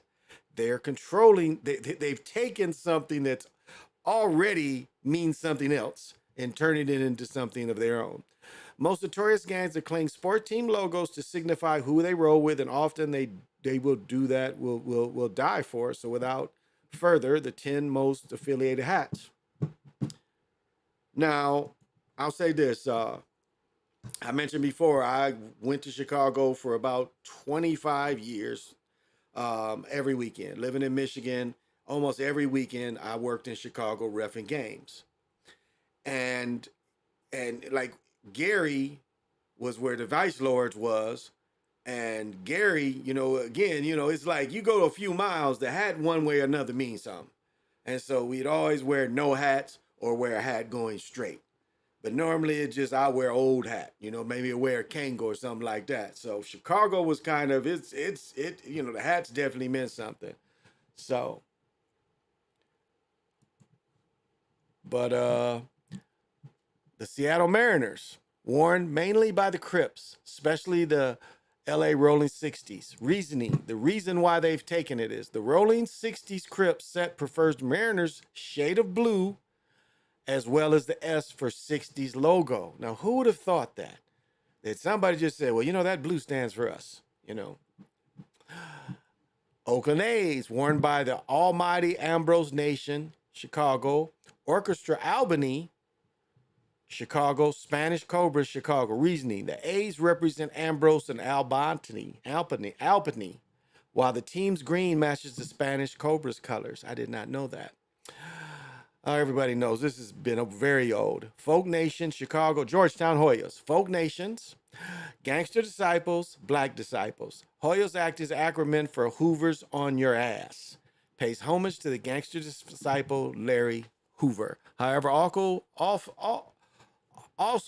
They're controlling, they've taken something that's already means something else and turning it into something of their own. Most notorious gangs that cling sport team logos to signify who they roll with, and often they will do that, will die for. So without further, the 10 most affiliated hats. Now, I'll say this. I mentioned before, I went to Chicago for about 25 years, every weekend. Living in Michigan, almost every weekend, I worked in Chicago reffing games. And like Gary was where the Vice Lords was. And Gary, again, it's like you go a few miles, the hat one way or another means something. And so we'd always wear no hats or wear a hat going straight. But normally it's just I wear old hat, maybe I wear a Kango or something like that. So Chicago was kind of the hats definitely meant something. So, but the Seattle Mariners, worn mainly by the Crips, especially the LA Rolling 60s. The reason why they've taken it is the Rolling 60s Crips set prefers Mariners shade of blue as well as the S for 60s logo. Now, who would have thought that? That somebody just said, well, that blue stands for us, Oakland A's, worn by the almighty Ambrose Nation, Chicago. Orchestra Albany, Chicago. Spanish Cobras, Chicago. Reasoning: the A's represent Ambrose and Albany, while the team's green matches the Spanish Cobras colors. I did not know that. Everybody knows this has been very old. Folk Nation, Chicago. Georgetown Hoyas. Folk Nations, Gangster Disciples, Black Disciples. Hoyas act as acronym for Hoover's on your ass. Pays homage to the gangster disciple Larry Hoover. However, also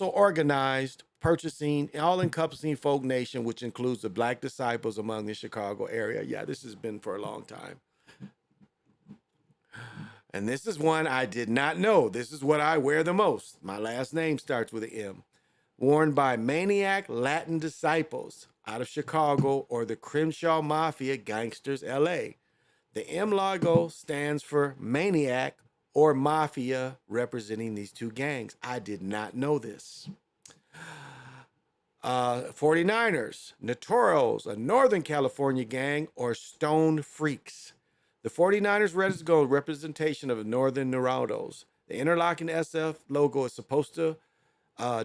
organized purchasing all-encompassing Folk Nation, which includes the Black Disciples among the Chicago area. Yeah, this has been for a long time. And this is one I did not know. This is what I wear the most. My last name starts with an M. Worn by Maniac Latin Disciples out of Chicago or the Crenshaw Mafia Gangsters, LA. The M logo stands for Maniac or Mafia, representing these two gangs. I did not know this. 49ers, Notorios, a Northern California gang, or Stone Freaks. The 49ers red is gold representation of the Northern Notorios. The interlocking SF logo is supposed to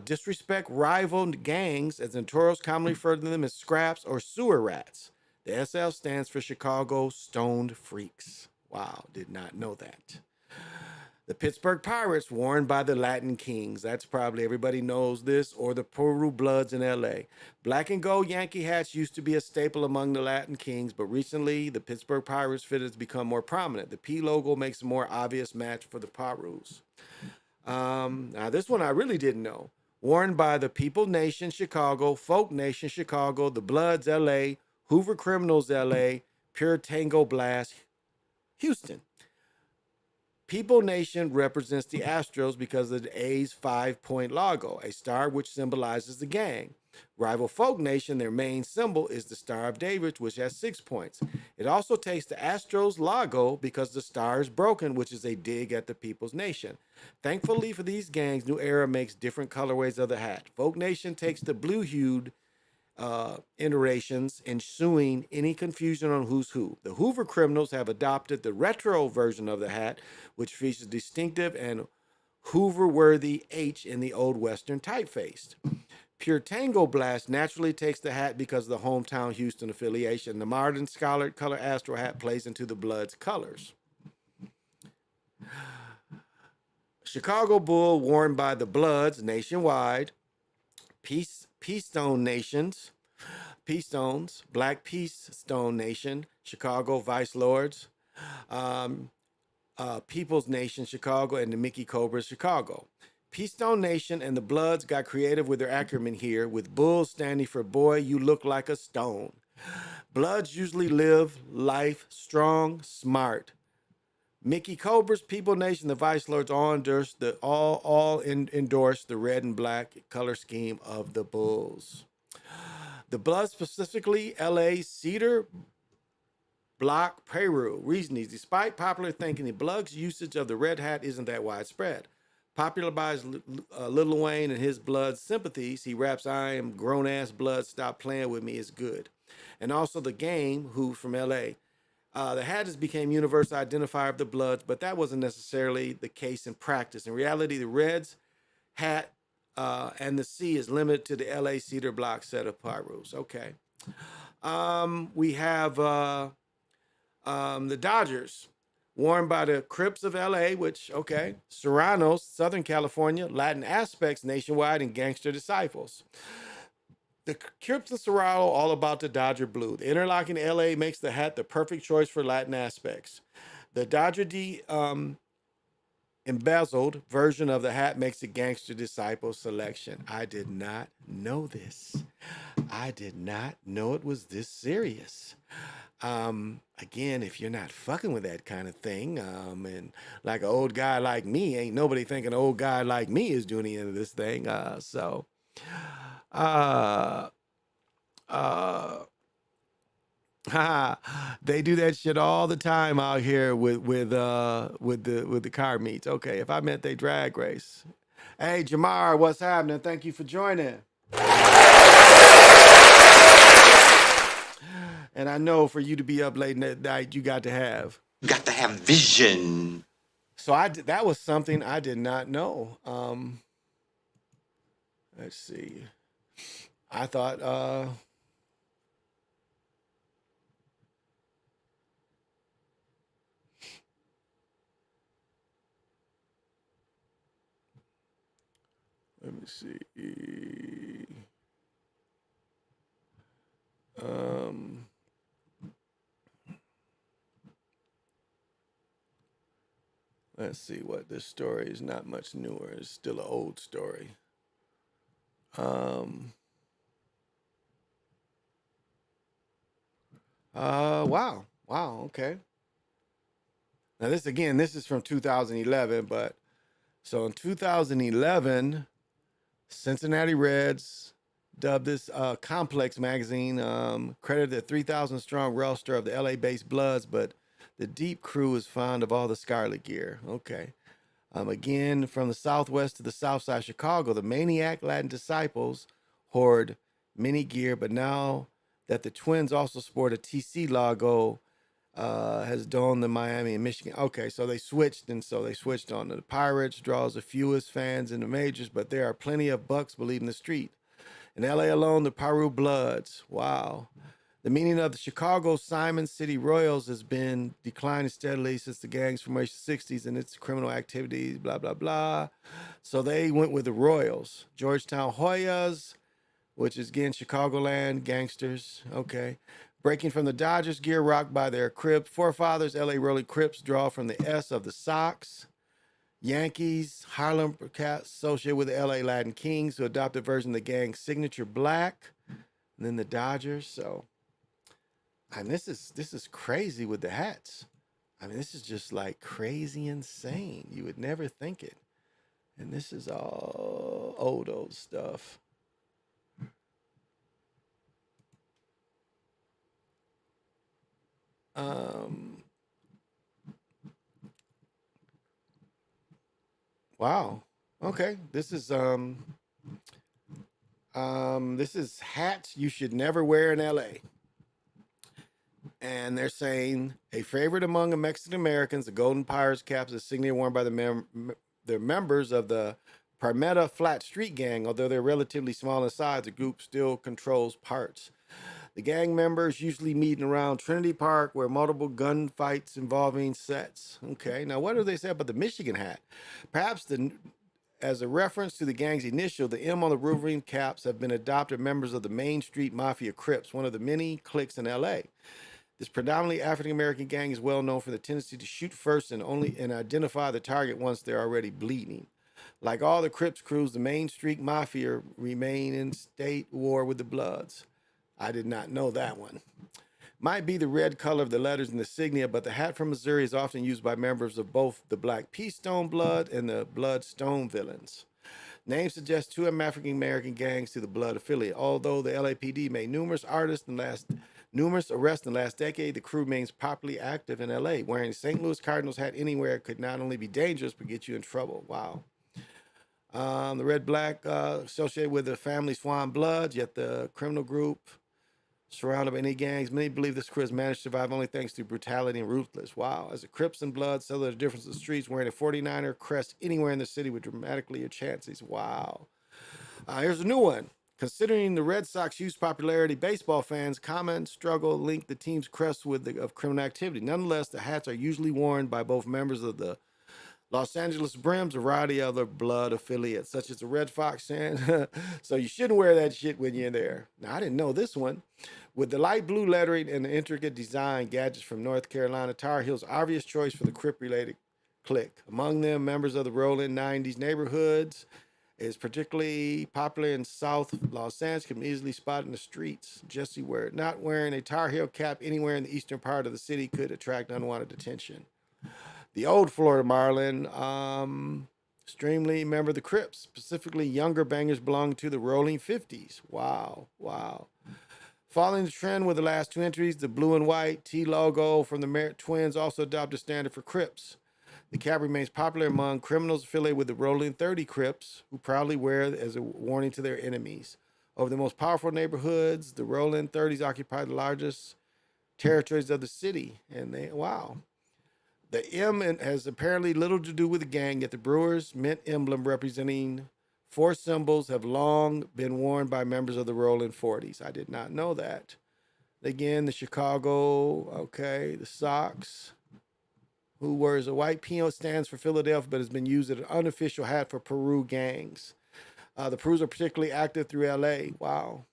disrespect rival gangs, as the Notorios commonly refer to them as scraps or sewer rats. The SF stands for Chicago Stoned Freaks. Wow, did not know that. The Pittsburgh Pirates, worn by the Latin Kings. That's probably everybody knows this, or the Peru Bloods in LA. Black and gold Yankee hats used to be a staple among the Latin Kings, but recently the Pittsburgh Pirates fit has become more prominent. The P logo makes a more obvious match for the Perus. Now this one I really didn't know. Worn by the People Nation Chicago, Folk Nation Chicago, the Bloods LA, Hoover Criminals LA, Pure Tango Blast Houston. People Nation represents the Astros because of the A's 5-point logo, a star which symbolizes the gang. Rival Folk Nation, their main symbol is the Star of David, which has 6 points. It also takes the Astros logo because the star is broken, which is a dig at the People's Nation. Thankfully for these gangs, New Era makes different colorways of the hat. Folk Nation takes the blue-hued iterations, ensuing any confusion on who's who. The Hoover Criminals have adopted the retro version of the hat, which features distinctive and Hoover-worthy H in the old Western typeface. Pure Tango Blast naturally takes the hat because of the hometown Houston affiliation. The modern Scholar color Astro hat plays into the Bloods colors. Chicago Bull, worn by the Bloods nationwide. Peace Stone Nations, Peace Stones, Black Peace Stone Nation, Chicago Vice Lords, People's Nation Chicago, and the Mickey Cobras Chicago. Peace Stone Nation and the Bloods got creative with their acronym here, with Bulls standing for Boy, You Look Like a Stone. Bloods usually live life strong, smart. Mickey Cobras, People Nation, the Vice Lords all endorse the red and black color scheme of the Bulls. The Bloods, specifically LA Cedar Block, Peru. Reason is, despite popular thinking, the Bloods' usage of the red hat isn't that widespread. Popularized by Lil Wayne and his blood sympathies, he raps, "I am grown ass blood, stop playing with me, it's good." And also The Game, who's from LA. The hat has became universal identifier of the Bloods, but that wasn't necessarily the case in practice. In reality, the Reds hat and the C is limited to the LA Cedar Block set of Pyrus. Okay. We have the Dodgers, worn by the Crips of LA, which, okay, Serranos, Southern California, Latin aspects nationwide, and gangster disciples. The Crips and Serrano, all about the Dodger blue. The interlocking LA makes the hat the perfect choice for Latin aspects. The Dodger embezzled version of the hat makes a gangster disciple selection. I did not know this. I did not know it was this serious. Again, if you're not fucking with that kind of thing, and like an old guy like me, ain't nobody thinking an old guy like me is doing any of this thing. They do that shit all the time out here with the car meets. Okay, if I meant they drag race. Hey Jamar, what's happening? Thank you for joining. And I know for you to be up late at night, you got to have vision. So that was something I did not know. Let's see. I thought let me see. Let's see what this story is. Not much newer. It's still an old story. Wow. Okay. Now this is from 2011, but so in 2011, Cincinnati Reds dubbed this Complex magazine, credited the 3,000 strong roster of the LA-based Bloods, but the Deep crew is fond of all the Scarlet gear. Okay. Again, from the Southwest to the South Side Chicago, the Maniac Latin disciples hoard mini gear, but now that the Twins also sport a TC logo, has donned the Miami and Michigan. Okay, so they switched on to the Pirates, draws the fewest fans in the majors, but there are plenty of bucks believing the street. In LA alone, the Peru Bloods. Wow. The meaning of the Chicago Simon City Royals has been declining steadily since the gang's formation 60s and its criminal activities, blah, blah, blah. So they went with the Royals. Georgetown Hoyas, which is, again, Chicagoland gangsters. Okay. Breaking from the Dodgers gear, rocked by their Crip forefathers, LA Rolling Crips draw from the S of the Sox. Yankees, Harlem Cats associated with the LA Latin Kings, who adopted a version of the gang's signature black. And then the Dodgers. So, and this is crazy with the hats. I mean, this is just like crazy insane. You would never think it. And this is all old stuff. Wow. Okay. This is hats you should never wear in LA. And they're saying a favorite among the Mexican Americans, the Golden Pirates caps is signature worn by the members of the Primera Flat Street Gang. Although they're relatively small in size, the group still controls parts. The gang members usually meet around Trinity Park, where multiple gunfights involving sets. Okay, now what do they say about the Michigan hat? Perhaps as a reference to the gang's initial, the M on the Wolverine caps have been adopted members of the Main Street Mafia Crips, one of the many cliques in LA. This predominantly African-American gang is well known for the tendency to shoot first and identify the target once they're already bleeding. Like all the Crips crews, the Main Street Mafia remain in state war with the Bloods. I did not know that one. Might be the red color of the letters and the insignia, but the hat from Missouri is often used by members of both the Black Peace Stone Blood and the Blood Stone villains. Name suggests two African-American gangs to the Blood affiliate. Although the LAPD made numerous arrests in the last decade, the crew remains popularly active in LA. Wearing a St. Louis Cardinals hat anywhere could not only be dangerous, but get you in trouble. Wow. The Red Black associated with the family Swan Bloods, yet the criminal group surrounded by any gangs. Many believe this crew has managed to survive only thanks to brutality and ruthless. Wow. As the Crips and Bloods sell the difference of the streets, wearing a 49er crest anywhere in the city would dramatically your chances. Wow. Here's a new one. Considering the Red Sox huge popularity, baseball fans common struggle link the team's crest with of criminal activity. Nonetheless, the hats are usually worn by both members of the Los Angeles Brims, a variety of other blood affiliates, such as the Red Fox fan. So you shouldn't wear that shit when you're there. Now, I didn't know this one. With the light blue lettering and the intricate design gadgets from North Carolina, Tar Heel's obvious choice for the Crip-related clique. Among them, members of the rolling 90s neighborhoods is particularly popular in South Los Angeles, can be easily spotted in the streets. Jesse Ware, not wearing a Tar Heel cap anywhere in the eastern part of the city could attract unwanted attention. The old Florida Marlin, extremely member of the Crips, specifically younger bangers belonging to the Rolling 50s. Wow, wow. Following the trend with the last two entries, the blue and white T logo from the Merritt twins also adopted a standard for Crips. The cap remains popular among criminals affiliated with the Rolling 30 Crips, who proudly wear it as a warning to their enemies. Over the most powerful neighborhoods, the Rolling 30s occupy the largest territories of the city. And wow. The M has apparently little to do with the gang, yet the Brewers mint emblem representing four symbols have long been worn by members of the Rolling 40s. I did not know that. Again, the Chicago, okay, the Sox, who wears a white P stands for Philadelphia, but has been used as an unofficial hat for Peru gangs. The Perus are particularly active through LA. Wow.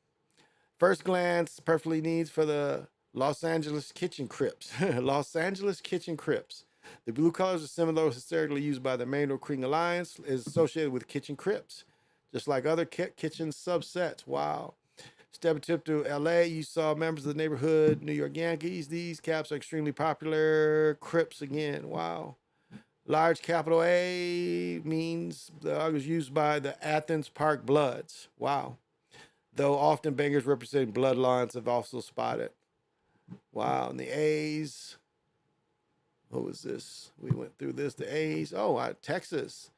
First glance, perfectly needs for the Los Angeles Kitchen Crips. Los Angeles Kitchen Crips. The blue colors are similar, hysterically used by the Maynard Creek Alliance, is associated with Kitchen Crips, just like other kitchen subsets. Wow. Step a tip to LA, you saw members of the neighborhood New York Yankees. These caps are extremely popular. Crips again. Wow. Large capital A means the was used by the Athens Park Bloods. Wow. Though often bangers representing bloodlines have also spotted. Wow. And the A's. What was this? We went through this. The A's. Oh, Texas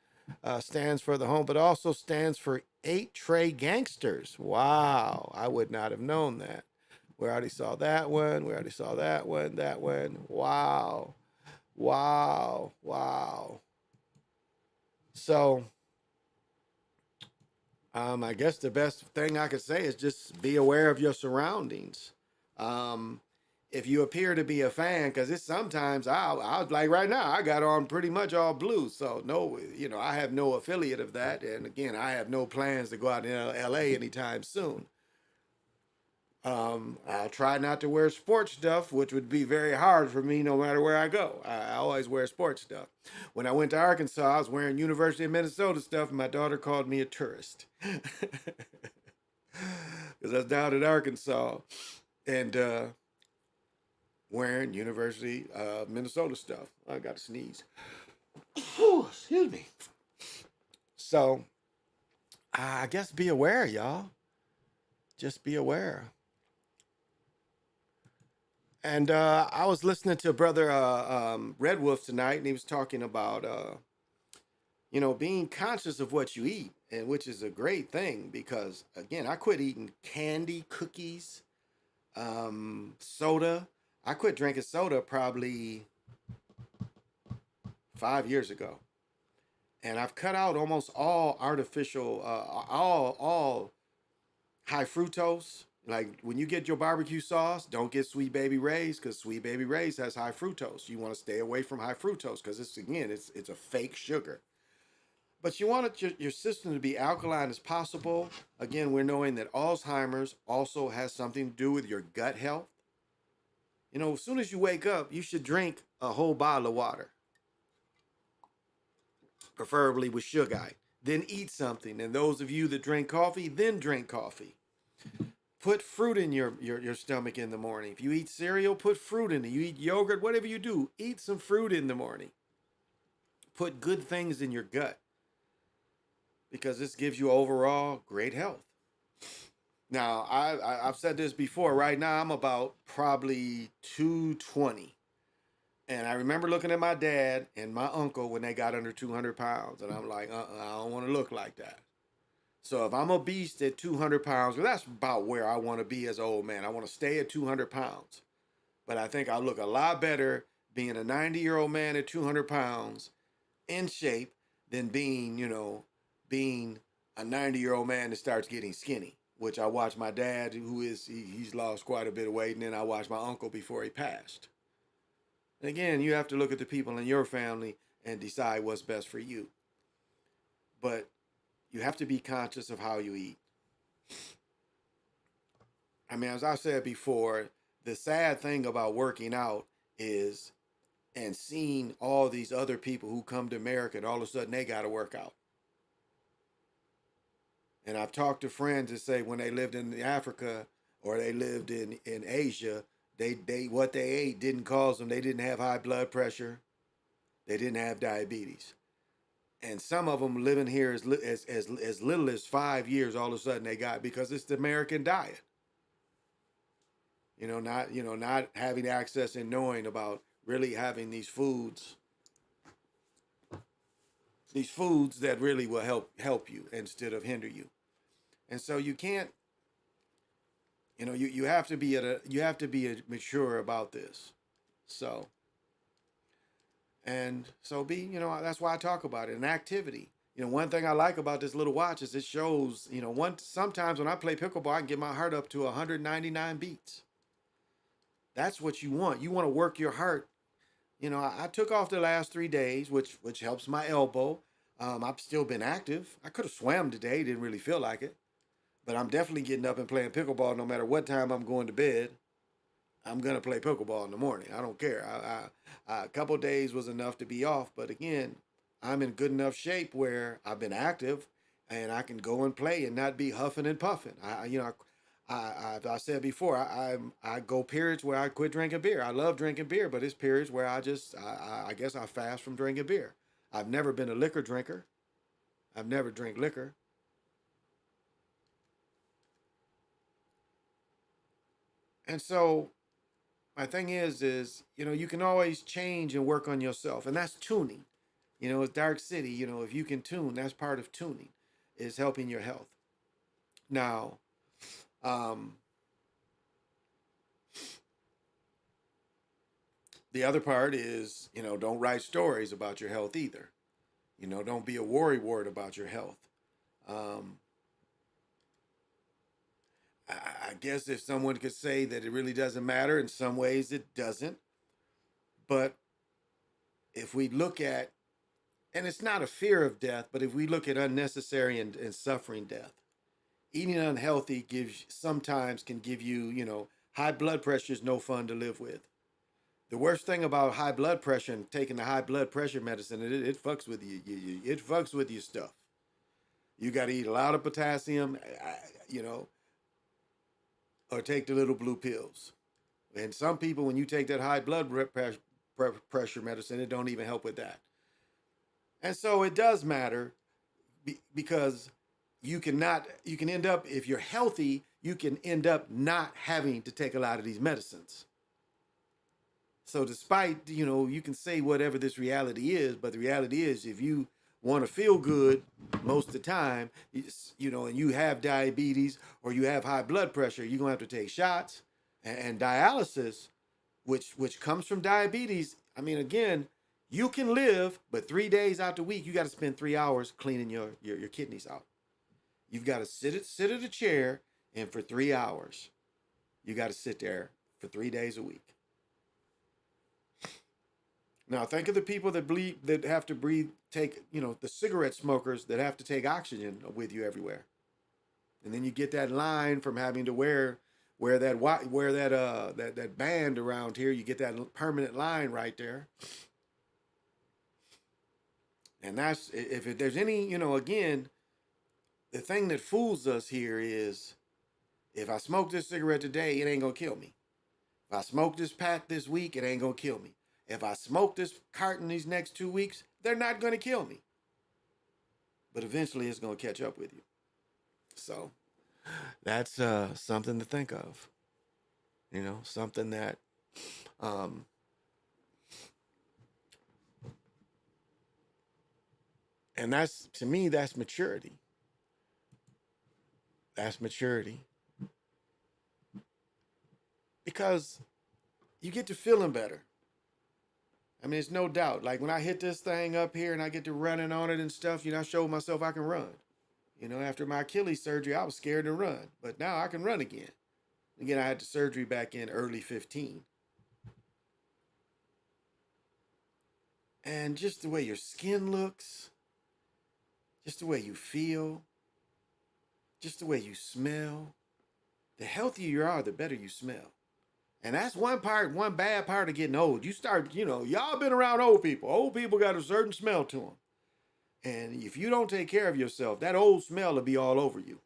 stands for the home, but also stands for 8 Tray Gangsters. Wow. I would not have known that. We already saw that one. We already saw that one. That one. Wow. Wow. Wow. So, I guess the best thing I could say is just be aware of your surroundings. If you appear to be a fan, because it's sometimes I was like right now, I got on pretty much all blue. So no, I have no affiliate of that. And again, I have no plans to go out in LA anytime soon. I'll try not to wear sports stuff, which would be very hard for me no matter where I go. I always wear sports stuff. When I went to Arkansas, I was wearing University of Minnesota stuff, and my daughter called me a tourist. Because I was down in Arkansas and wearing University of Minnesota stuff. I got to sneeze. Excuse me. So, I guess be aware, y'all. Just be aware. And I was listening to Brother Red Wolf tonight, and he was talking about, being conscious of what you eat, and which is a great thing because, again, I quit eating candy, cookies, soda. I quit drinking soda probably 5 years ago. And I've cut out almost all artificial, all high fructose. Like when you get your barbecue sauce, don't get Sweet Baby Ray's because Sweet Baby Ray's has high fructose. You want to stay away from high fructose because it's a fake sugar. But you want your system to be alkaline as possible. Again, we're knowing that Alzheimer's also has something to do with your gut health. As soon as you wake up, you should drink a whole bottle of water, preferably with sugar. Then eat something. And those of you that drink coffee, then drink coffee. Put fruit in your stomach in the morning. If you eat cereal, put fruit in it. You eat yogurt, whatever you do, eat some fruit in the morning. Put good things in your gut because this gives you overall great health. Now, I've said this before. Right now, I'm about probably 220. And I remember looking at my dad and my uncle when they got under 200 pounds. And I'm like, I don't want to look like that. So if I'm obese at 200 pounds, well, that's about where I want to be as an old man. I want to stay at 200 pounds. But I think I'll look a lot better being a 90-year-old man at 200 pounds in shape than being, being a 90-year-old man that starts getting skinny, which I watched my dad, he's lost quite a bit of weight, and then I watched my uncle before he passed. And again, you have to look at the people in your family and decide what's best for you. But you have to be conscious of how you eat. I mean, as I said before, the sad thing about working out is and seeing all these other people who come to America and all of a sudden they got to work out. And I've talked to friends that say when they lived in Africa or they lived in Asia, they what they ate didn't cause them. They didn't have high blood pressure. They didn't have diabetes. And some of them living here as little as 5 years, all of a sudden they got, because it's the American diet. Not having access and knowing about really having these foods that really will help you instead of hinder you. And so you can't, you have to be mature about this. So that's why I talk about it. An activity. One thing I like about this little watch is it shows, sometimes when I play pickleball, I can get my heart up to 199 beats. That's what you want. You want to work your heart. I took off the last 3 days, which helps my elbow. I've still been active. I could have swam today, didn't really feel like it. But I'm definitely getting up and playing pickleball no matter what time I'm going to bed. I'm going to play pickleball in the morning. I don't care. A couple days was enough to be off. But again, I'm in good enough shape where I've been active and I can go and play and not be huffing and puffing. I said before, I go periods where I quit drinking beer. I love drinking beer, but it's periods where I guess I fast from drinking beer. I've never been a liquor drinker. I've never drank liquor. And so my thing is, you can always change and work on yourself. And that's tuning. It's Dark City. If you can tune, that's part of tuning, is helping your health. Now, the other part is, don't write stories about your health either. Don't be a worrywart about your health. I guess if someone could say that it really doesn't matter, in some ways it doesn't. But if we look at, and it's not a fear of death, but if we look at unnecessary and suffering death, eating unhealthy sometimes can give you, high blood pressure is no fun to live with. The worst thing about high blood pressure and taking the high blood pressure medicine, it fucks with you. It fucks with your stuff. You got to eat a lot of potassium, or take the little blue pills. And some people, when you take that high blood pressure medicine, it don't even help with that. And so it does matter because you can end up, if you're healthy, you can end up not having to take a lot of these medicines. So despite, you can say whatever this reality is, but the reality is if you want to feel good most of the time, and you have diabetes or you have high blood pressure, you're going to have to take shots and dialysis, which comes from diabetes. I mean, again, you can live, but 3 days out the week, you got to spend 3 hours cleaning your kidneys out. You've got to sit at a chair, and for 3 hours, you got to sit there for 3 days a week. Now, think of the people that have to breathe, the cigarette smokers that have to take oxygen with you everywhere. And then you get that line from having to wear that band around here. You get that permanent line right there. And that's, if there's any, again, the thing that fools us here is, if I smoke this cigarette today, it ain't gonna kill me. If I smoke this pack this week, it ain't gonna kill me. If I smoke this carton these next 2 weeks, they're not gonna kill me. But eventually it's gonna catch up with you. So that's something to think of. Something that And that's, to me, that's maturity. That's maturity. Because you get to feeling better. I mean, it's no doubt. Like when I hit this thing up here and I get to running on it and stuff, I showed myself I can run. After my Achilles surgery, I was scared to run, but now I can run again. Again, I had the surgery back in early 15. And just the way your skin looks, just the way you feel, just the way you smell, the healthier you are, the better you smell. And that's one bad part of getting old. You start, y'all been around old people. Old people got a certain smell to them. And if you don't take care of yourself, that old smell will be all over you.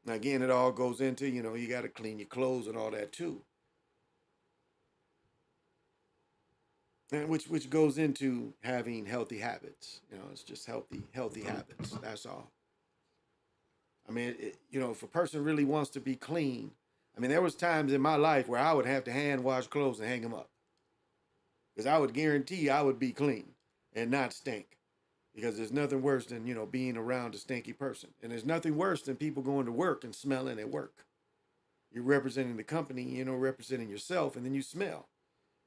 Now, again, it all goes into, you got to clean your clothes and all that too. And which goes into having healthy habits. It's just healthy habits. That's all. I mean, if a person really wants to be clean, I mean, there was times in my life where I would have to hand wash clothes and hang them up. Because I would guarantee I would be clean and not stink. Because there's nothing worse than, being around a stinky person. And there's nothing worse than people going to work and smelling at work. You're representing the company, representing yourself, and then you smell.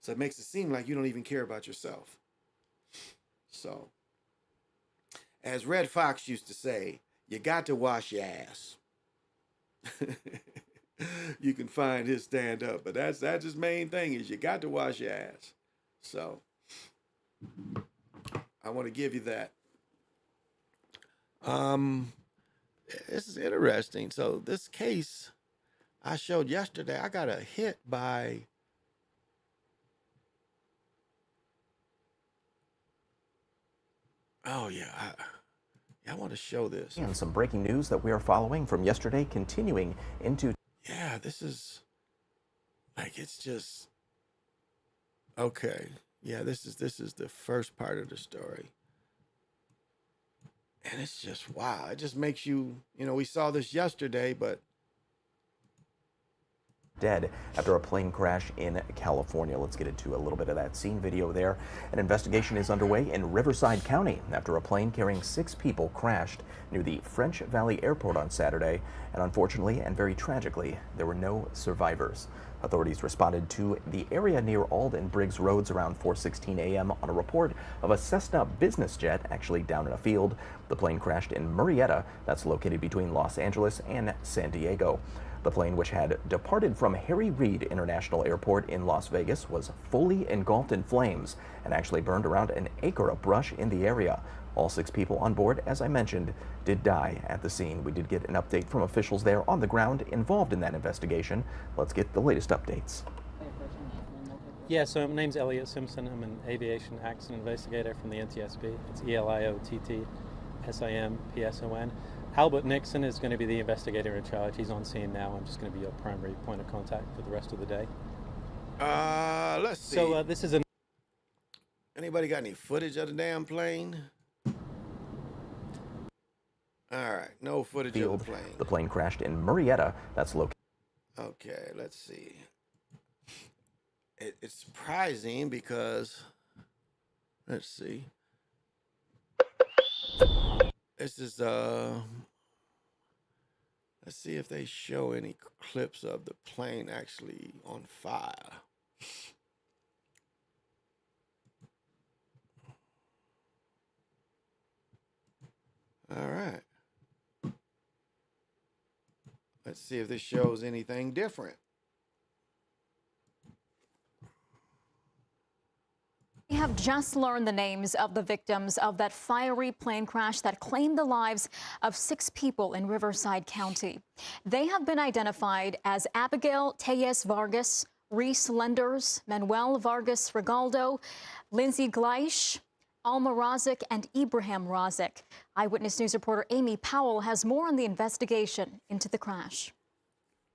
So it makes it seem like you don't even care about yourself. So, as Red Fox used to say, you got to wash your ass. You can find his stand up, but that's his main thing is you got to wash your ass. So, I want to give you that. This is interesting. So this case I showed yesterday, I got a hit by I want to show this. And some breaking news that we are following from yesterday continuing into. Yeah, this is like, it's just okay. Yeah, this is the first part of the story. And it's just, wow. It just makes you, we saw this yesterday, but Dead after a plane crash in California. Let's get into a little bit of that scene video there. An investigation is underway in Riverside County after a plane carrying 6 people crashed near the French Valley Airport on Saturday. And unfortunately, and very tragically, there were no survivors. Authorities responded to the area near Alden Briggs Roads around 4:16 a.m. on a report of a Cessna business jet actually down in a field. The plane crashed in Murrieta, that's located between Los Angeles and San Diego. The plane, which had departed from Harry Reid International Airport in Las Vegas, was fully engulfed in flames and actually burned around an acre of brush in the area. All 6 people on board, as I mentioned, did die at the scene. We did get an update from officials there on the ground involved in that investigation. Let's get the latest updates. Yeah, so my name's Elliot Simpson. I'm an aviation accident investigator from the NTSB. It's ELIOTTSIMPSON. Albert Nixon is going to be the investigator in charge. He's on scene now. I'm just going to be your primary point of contact for the rest of the day. Let's see. So this is Anybody got any footage of the damn plane? All right, no footage of the plane. The plane crashed in Murrieta. That's located. Okay, let's see. It's surprising because, let's see. This is, let's see if they show any clips of the plane actually on fire. All right. Let's see if this shows anything different. We have just learned the names of the victims of that fiery plane crash that claimed the lives of 6 people in Riverside County. They have been identified as Abigail Tellez Vargas, Reese Lenders, Manuel Vargas Regaldo, Lindsay Gleish, Alma Razik, and Ibrahim Razik. Eyewitness News reporter Amy Powell has more on the investigation into the crash.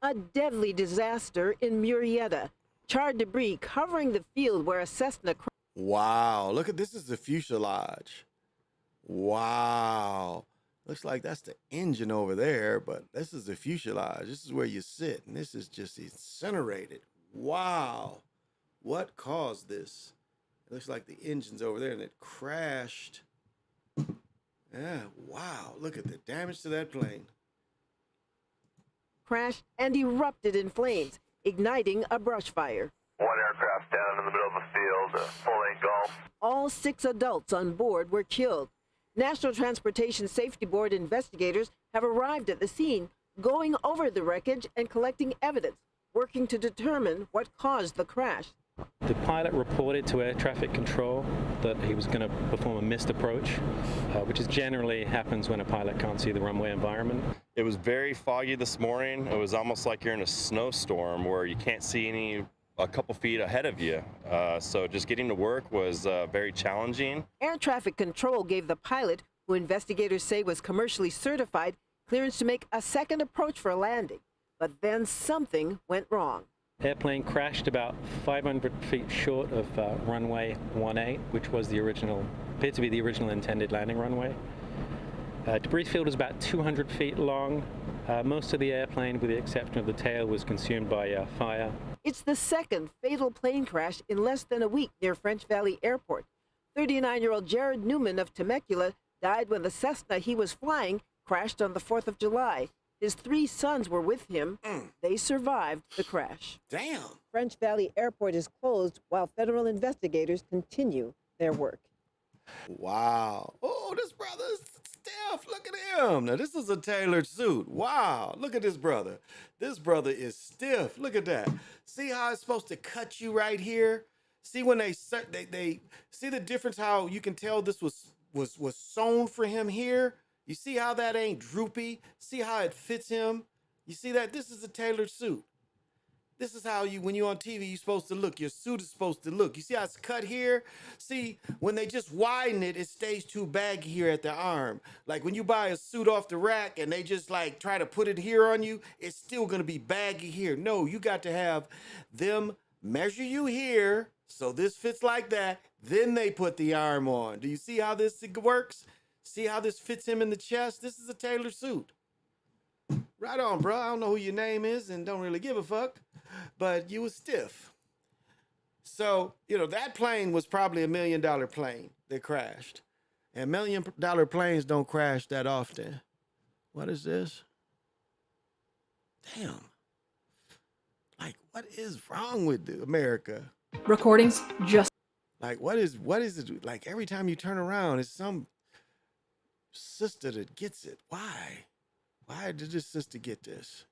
A deadly disaster in Murrieta. Charred debris covering the field where a Cessna crashed. Wow, look at this is the fuselage. Wow. Looks like that's the engine over there, but this is the fuselage. This is where you sit, and this is just incinerated. Wow. What caused this? Looks like the engine's over there and it crashed. Yeah, wow. Look at the damage to that plane. Crashed and erupted in flames, igniting a brush fire. One aircraft down in the middle of the field, full-length Gulf. All 6 adults on board were killed. National Transportation Safety Board investigators have arrived at the scene, going over the wreckage and collecting evidence, working to determine what caused the crash. The pilot reported to air traffic control that he was going to perform a missed approach, which is generally happens when a pilot can't see the runway environment. It was very foggy this morning. It was almost like you're in a snowstorm where you can't see a couple feet ahead of you. So just getting to work was very challenging. Air traffic control gave the pilot, who investigators say was commercially certified, clearance to make a second approach for a landing. But then something went wrong. Airplane crashed about 500 feet short of runway 18, which was appeared to be the original intended landing runway. Debris field was about 200 feet long. Most of the airplane, with the exception of the tail, was consumed by fire. It's the second fatal plane crash in less than a week near French Valley Airport. 39-year-old Jared Newman of Temecula died when the Cessna he was flying crashed on the 4th of July. His 3 sons were with him. They survived the crash. Damn. French Valley Airport is closed while federal investigators continue their work. Wow. Oh, this brother's stiff. Look at him. Now, this is a tailored suit. Wow. Look at this brother. This brother is stiff. Look at that. See how it's supposed to cut you right here? See when they see the difference, how you can tell this was sewn for him here? You see how that ain't droopy? See how it fits him? You see that? This is a tailored suit. This is how when you're on TV, you're supposed to look. Your suit is supposed to look. You see how it's cut here? See, when they just widen it, it stays too baggy here at the arm. Like when you buy a suit off the rack and they just like try to put it here on you, it's still gonna be baggy here. No, you got to have them measure you here, so this fits like that. Then they put the arm on. Do you see how this works? See how this fits him in the chest? This is a tailored suit. Right on, bro. I don't know who your name is and don't really give a fuck, but you was stiff. So, that plane was probably $1 million plane that crashed. And $1 million planes don't crash that often. What is this? Damn. Like, what is wrong with America? Recordings just... Like, what is it? Like, every time you turn around, it's some sister that gets it. Why? Why did this sister get this?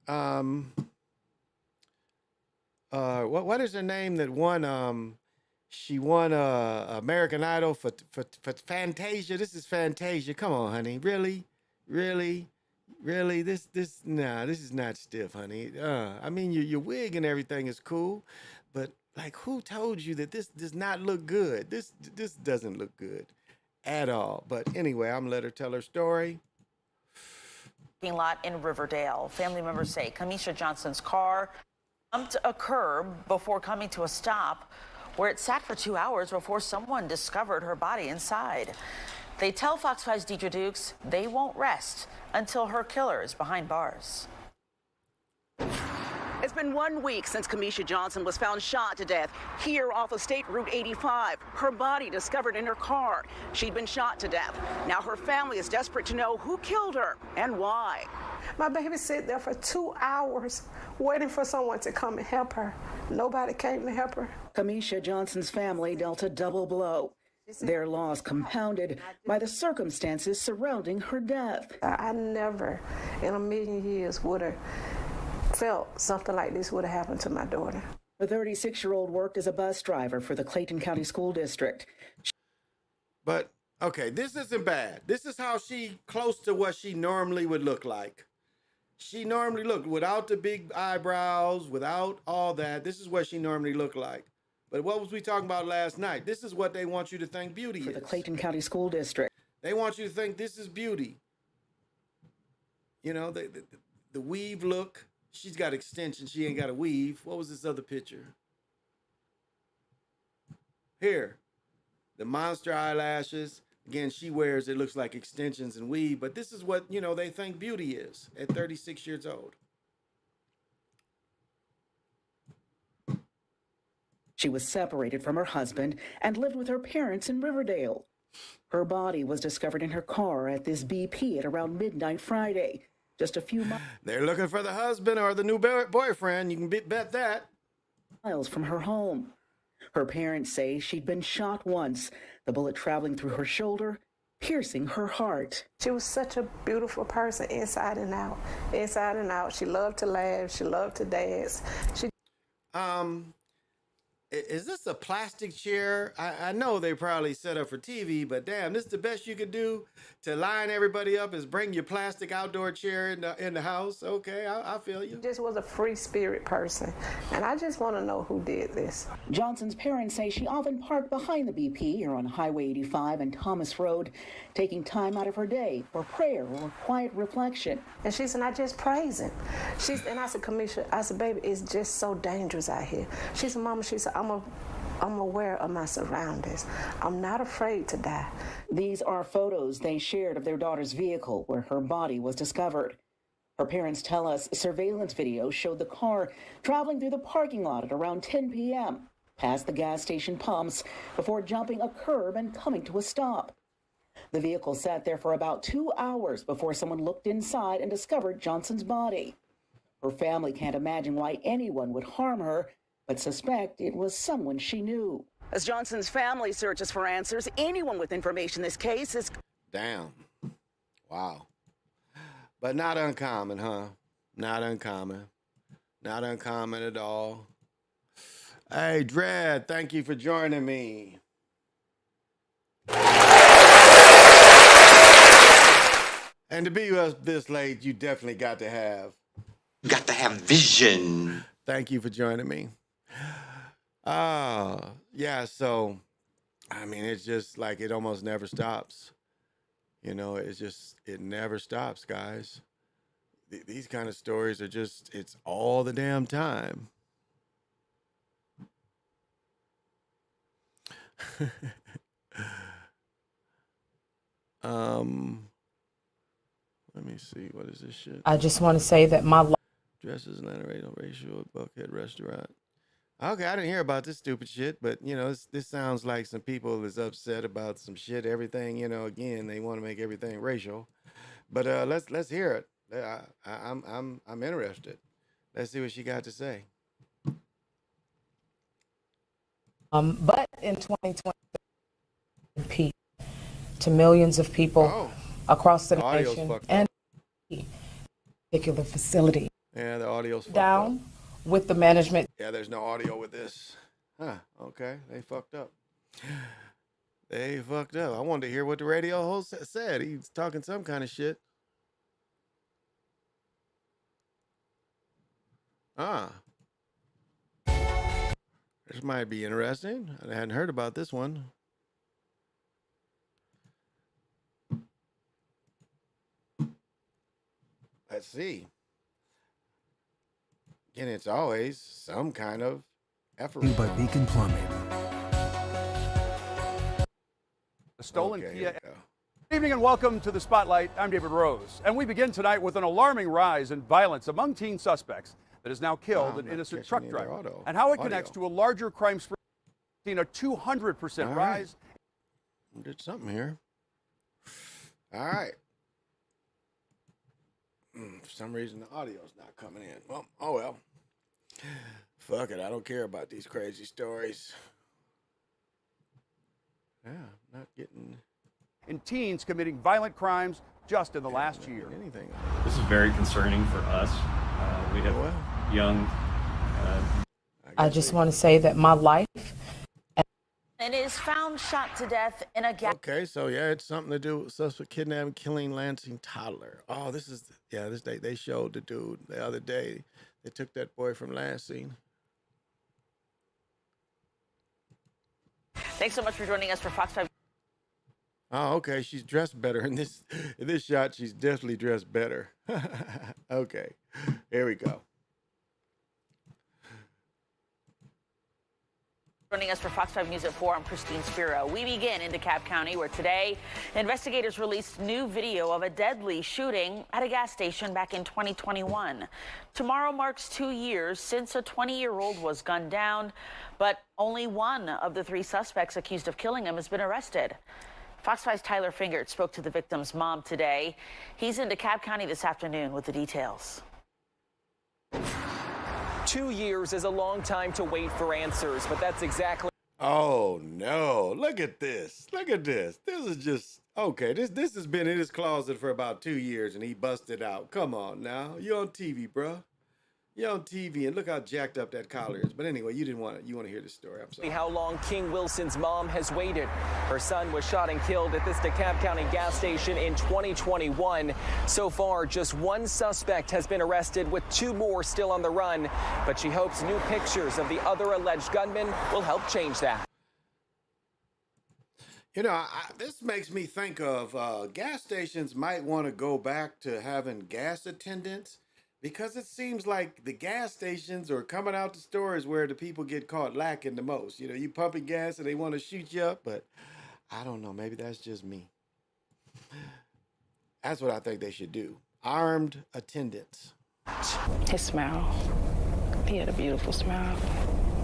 What is her name that won? She won American Idol for Fantasia. This is Fantasia. Come on, honey. Really? This is not stiff, honey. I mean, your wig and everything is cool, but like, who told you that this does not look good? This doesn't look good at all. But anyway, I'm gonna let her tell her story. Parking lot in Riverdale. Family members say Kamisha Johnson's car bumped a curb before coming to a stop, where it sat for 2 hours before someone discovered her body inside. They tell Fox 5's Deidre Dukes they won't rest until her killer is behind bars. It's been 1 week since Kamisha Johnson was found shot to death here off of State Route 85. Her body discovered in her car. She'd been shot to death. Now her family is desperate to know who killed her and why. My baby sat there for 2 hours waiting for someone to come and help her. Nobody came to help her. Kamisha Johnson's family dealt a double blow. Their loss compounded by the circumstances surrounding her death. I never in a million years would have felt something like this would have happened to my daughter. The 36-year-old worked as a bus driver for the Clayton County School District. But, okay, this isn't bad. This is how close to what she normally would look like. She normally looked without the big eyebrows, without all that. This is what she normally looked like. But what was we talking about last night? This is what they want you to think beauty is. For the Clayton County School District. They want you to think this is beauty. The weave look. She's got extensions. She ain't got a weave. What was this other picture? Here. The monster eyelashes. Again, she wears, it looks like extensions and weave. But this is what, they think beauty is at 36 years old. She was separated from her husband and lived with her parents in Riverdale. Her body was discovered in her car at this BP at around midnight Friday, just a few They're looking for the husband or the new boyfriend. You can bet that. miles from her home. Her parents say she'd been shot once, the bullet traveling through her shoulder, piercing her heart. She was such a beautiful person inside and out. Inside and out. She loved to laugh. She loved to dance. Is this a plastic chair? I know they probably set up for TV, but damn, this is the best you could do to line everybody up is bring your plastic outdoor chair in the house. Okay, I feel you. Just was a free spirit person, and I just want to know who did this. Johnson's parents say she often parked behind the BP or on Highway 85 and Thomas Road, taking time out of her day for prayer or quiet reflection. And she said, I just praise him. And I said, Kamisha, I said, baby, it's just so dangerous out here. She said, Mama, she said, I'm aware of my surroundings. I'm not afraid to die. These are photos they shared of their daughter's vehicle where her body was discovered. Her parents tell us surveillance video showed the car traveling through the parking lot at around 10 p.m., past the gas station pumps, before jumping a curb and coming to a stop. The vehicle sat there for about 2 hours before someone looked inside and discovered Johnson's body. Her family can't imagine why anyone would harm her, but suspect it was someone she knew. As Johnson's family searches for answers, anyone with information in this case is... Damn. Wow. But not uncommon, huh? Not uncommon. Not uncommon at all. Hey, Dredd, thank you for joining me. And to be this late, you definitely got to have vision. Thank you for joining me. Yeah, so, I mean, it's just like it almost never stops. You know, it never stops, guys. These kind of stories are just, it's all the damn time. Let me see. What is this shit? I just want to say that my life. Dresses Atlanta racial at Buckhead restaurant. Okay, I didn't hear about this stupid shit, but you know, this sounds like some people is upset about some shit. Everything, you know, again, they want to make everything racial. But let's hear it. I'm interested. Let's see what she got to say. But in 2020, peace to millions of people across the nation and particular facility. Yeah, the audio's down with the management. Yeah, there's no audio with this. Huh, okay, they fucked up. They fucked up. I wanted to hear what the radio host said. He's talking some kind of shit. This might be interesting. I hadn't heard about this one. Let's see. And it's always some kind of effort. By Beacon Plumbing. A stolen Kia. Good evening and welcome to the Spotlight. I'm David Rose. And we begin tonight with an alarming rise in violence among teen suspects that has now killed an innocent truck driver. And how it connects to a larger crime spree, seen a 200% rise. Did something here. All right. For some reason, the audio's not coming in. Well, oh well. Fuck it. I don't care about these crazy stories. Yeah, not getting... In teens committing violent crimes just in the last year. Anything. This is very concerning for us. We have young... I just want to say that my life... And is found shot to death in a gas. Okay, so yeah, it's something to do with suspect kidnapping, killing Lansing toddler. Oh, this is this they showed the dude the other day. They took that boy from Lansing. Thanks so much for joining us for Fox 5. Oh, okay. She's dressed better in this shot. She's definitely dressed better. Okay, here we go. Joining us for Fox 5 News at 4, I'm Christine Spiro. We begin in DeKalb County, where today investigators released new video of a deadly shooting at a gas station back in 2021. Tomorrow marks 2 years since a 20-year-old was gunned down, but only one of the 3 suspects accused of killing him has been arrested. Fox 5's Tyler Fingert spoke to the victim's mom today. He's in DeKalb County this afternoon with the details. 2 years is a long time to wait for answers, but that's exactly. Oh no, look at this. Look at this. This is just okay. This has been in his closet for about 2 years and he busted out. Come on now. You're on TV, bro. You're on TV and look how jacked up that collar is. But anyway, you want to hear the story. I'm sorry. How long King Wilson's mom has waited. Her son was shot and killed at this DeKalb County gas station in 2021. So far, just 1 suspect has been arrested, with 2 more still on the run. But she hopes new pictures of the other alleged gunman will help change that. You know, this makes me think of gas stations might want to go back to having gas attendants. Because it seems like the gas stations or coming out the stores where the people get caught lacking the most. You know, you pumping gas and they want to shoot you up, but I don't know. Maybe that's just me. That's what I think they should do. Armed attendants. His smile. He had a beautiful smile.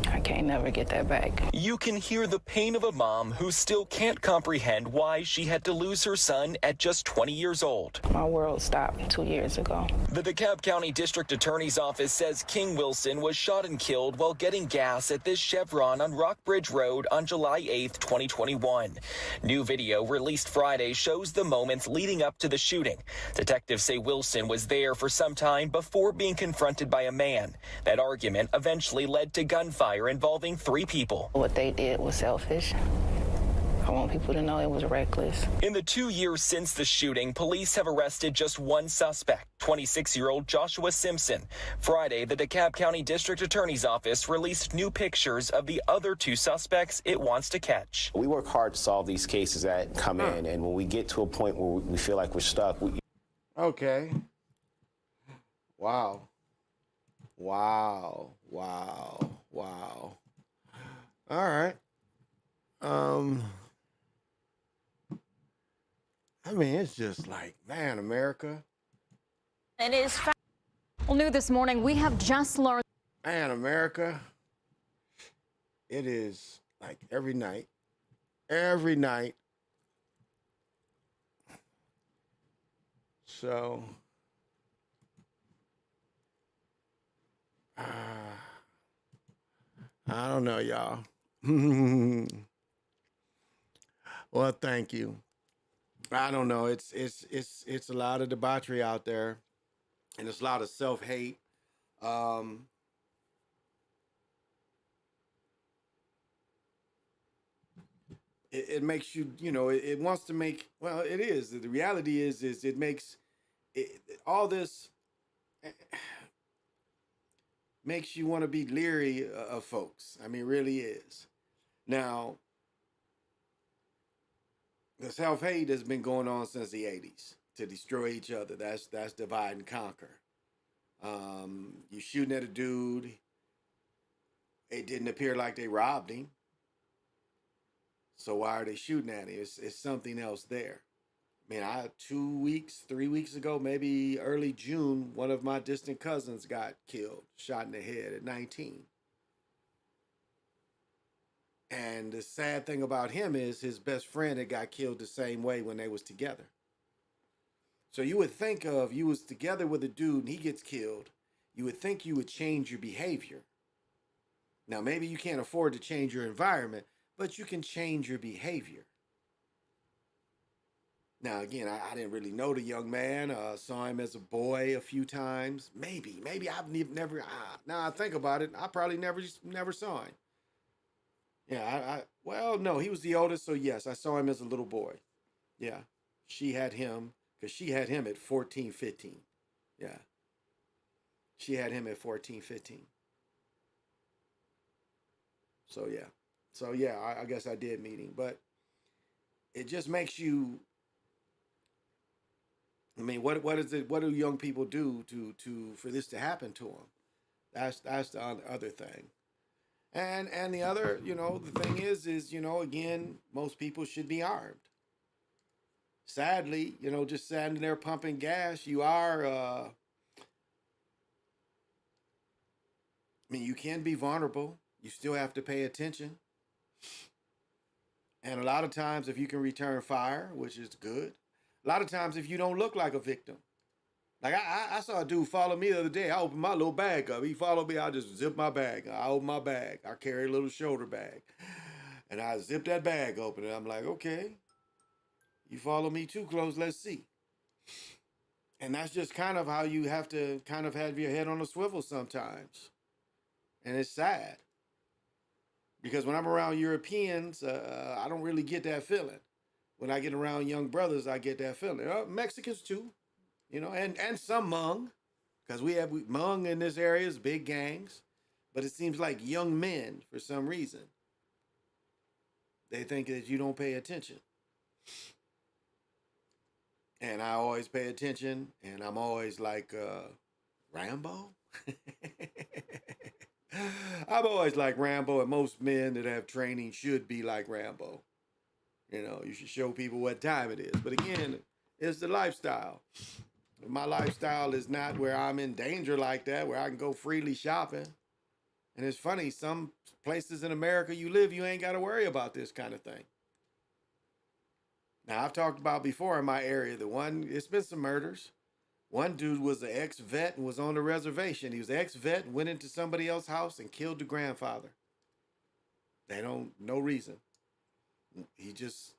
I can't never get that back. You can hear the pain of a mom who still can't comprehend why she had to lose her son at just 20 years old. My world stopped 2 years ago. The DeKalb County District Attorney's Office says King Wilson was shot and killed while getting gas at this Chevron on Rockbridge Road on July 8th, 2021. New video released Friday shows the moments leading up to the shooting. Detectives say Wilson was there for some time before being confronted by a man. That argument eventually led to gunfire involving 3 people. What they did was selfish. I want people to know it was reckless. In the 2 years since the shooting, police have arrested just 1 suspect, 26-year-old Joshua Simpson. Friday, the DeKalb County District Attorney's Office released new pictures of the other 2 suspects it wants to catch. We work hard to solve these cases that come in, and when we get to a point where we feel like we're stuck, Okay. Wow. Wow. Wow. Wow. All right. I mean, it's just like, man, America. It is. Well, new this morning, we have just learned. Man, America. It is like every night. Every night. So. I don't know, y'all. Well, thank you. I don't know. It's a lot of debauchery out there, and it's a lot of self-hate. It makes you, you know, it wants to make. Well, it is. The reality is it makes all this. Makes you want to be leery of folks. I mean, really is. Now, the self-hate has been going on since the 80s to destroy each other. That's divide and conquer. You shooting at a dude. It didn't appear like they robbed him. So why are they shooting at him? It's something else there. I mean, 2 weeks, 3 weeks ago, maybe early June, one of my distant cousins got killed, shot in the head at 19. And the sad thing about him is his best friend had got killed the same way when they was together. So you would think of, you was together with a dude and he gets killed, you would think you would change your behavior. Now, maybe you can't afford to change your environment, but you can change your behavior. Now, again, I didn't really know the young man. Saw him as a boy a few times. Maybe I've never. Now I think about it, I probably never saw him. Yeah, well, no, he was the oldest, so yes, I saw him as a little boy. Yeah, she had him because she had him at 14, 15. Yeah, she had him at 14, 15. So yeah, I guess I did meet him, but it just makes you. I mean, what is it? What do young people do to for this to happen to them? That's the other thing. And the other, the thing is, again, most people should be armed. Sadly, just standing there pumping gas, you are, you can be vulnerable. You still have to pay attention. And a lot of times, if you can return fire, which is good, a lot of times, if you don't look like a victim. Like, I saw a dude follow me the other day. I opened my little bag up. He followed me. I just zipped my bag. I opened my bag. I carry a little shoulder bag. And I zipped that bag open. And I'm like, okay, you follow me too close. Let's see. And that's just kind of how you have to kind of have your head on a swivel sometimes. And it's sad. Because when I'm around Europeans, I don't really get that feeling. When I get around young brothers, I get that feeling. Mexicans too, and some Hmong, because we have Hmong in this area is big gangs, but it seems like young men, for some reason, they think that you don't pay attention. And I always pay attention, and I'm always like, Rambo? I'm always like Rambo, and most men that have training should be like Rambo. You should show people what time it is. But again, it's the lifestyle. My lifestyle is not where I'm in danger like that, where I can go freely shopping. And it's funny, some places in America you live, you ain't got to worry about this kind of thing. Now, I've talked about before in my area, it's been some murders. One dude was an ex-vet and was on the reservation. He was ex-vet, went into somebody else's house and killed the grandfather. No reason. He just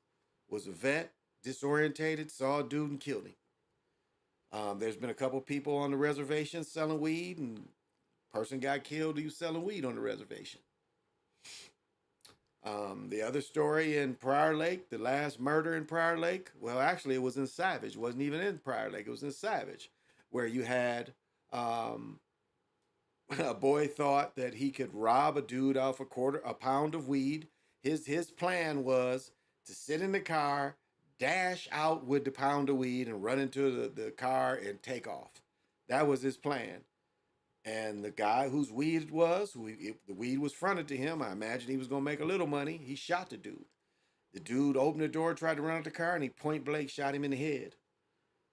was a vet, disorientated, saw a dude and killed him. There's been a couple people on the reservation selling weed, and person got killed who was selling weed on the reservation. The other story in Prior Lake, the last murder in Prior Lake, well, actually, it was in Savage. It wasn't even in Prior Lake. It was in Savage, where you had a boy thought that he could rob a dude off a pound of weed. His plan was to sit in the car, dash out with the pound of weed, and run into the car and take off. That was his plan. And the guy whose weed it was, the weed was fronted to him, I imagine he was going to make a little money. He shot the dude. The dude opened the door, tried to run out the car, and he point blank shot him in the head.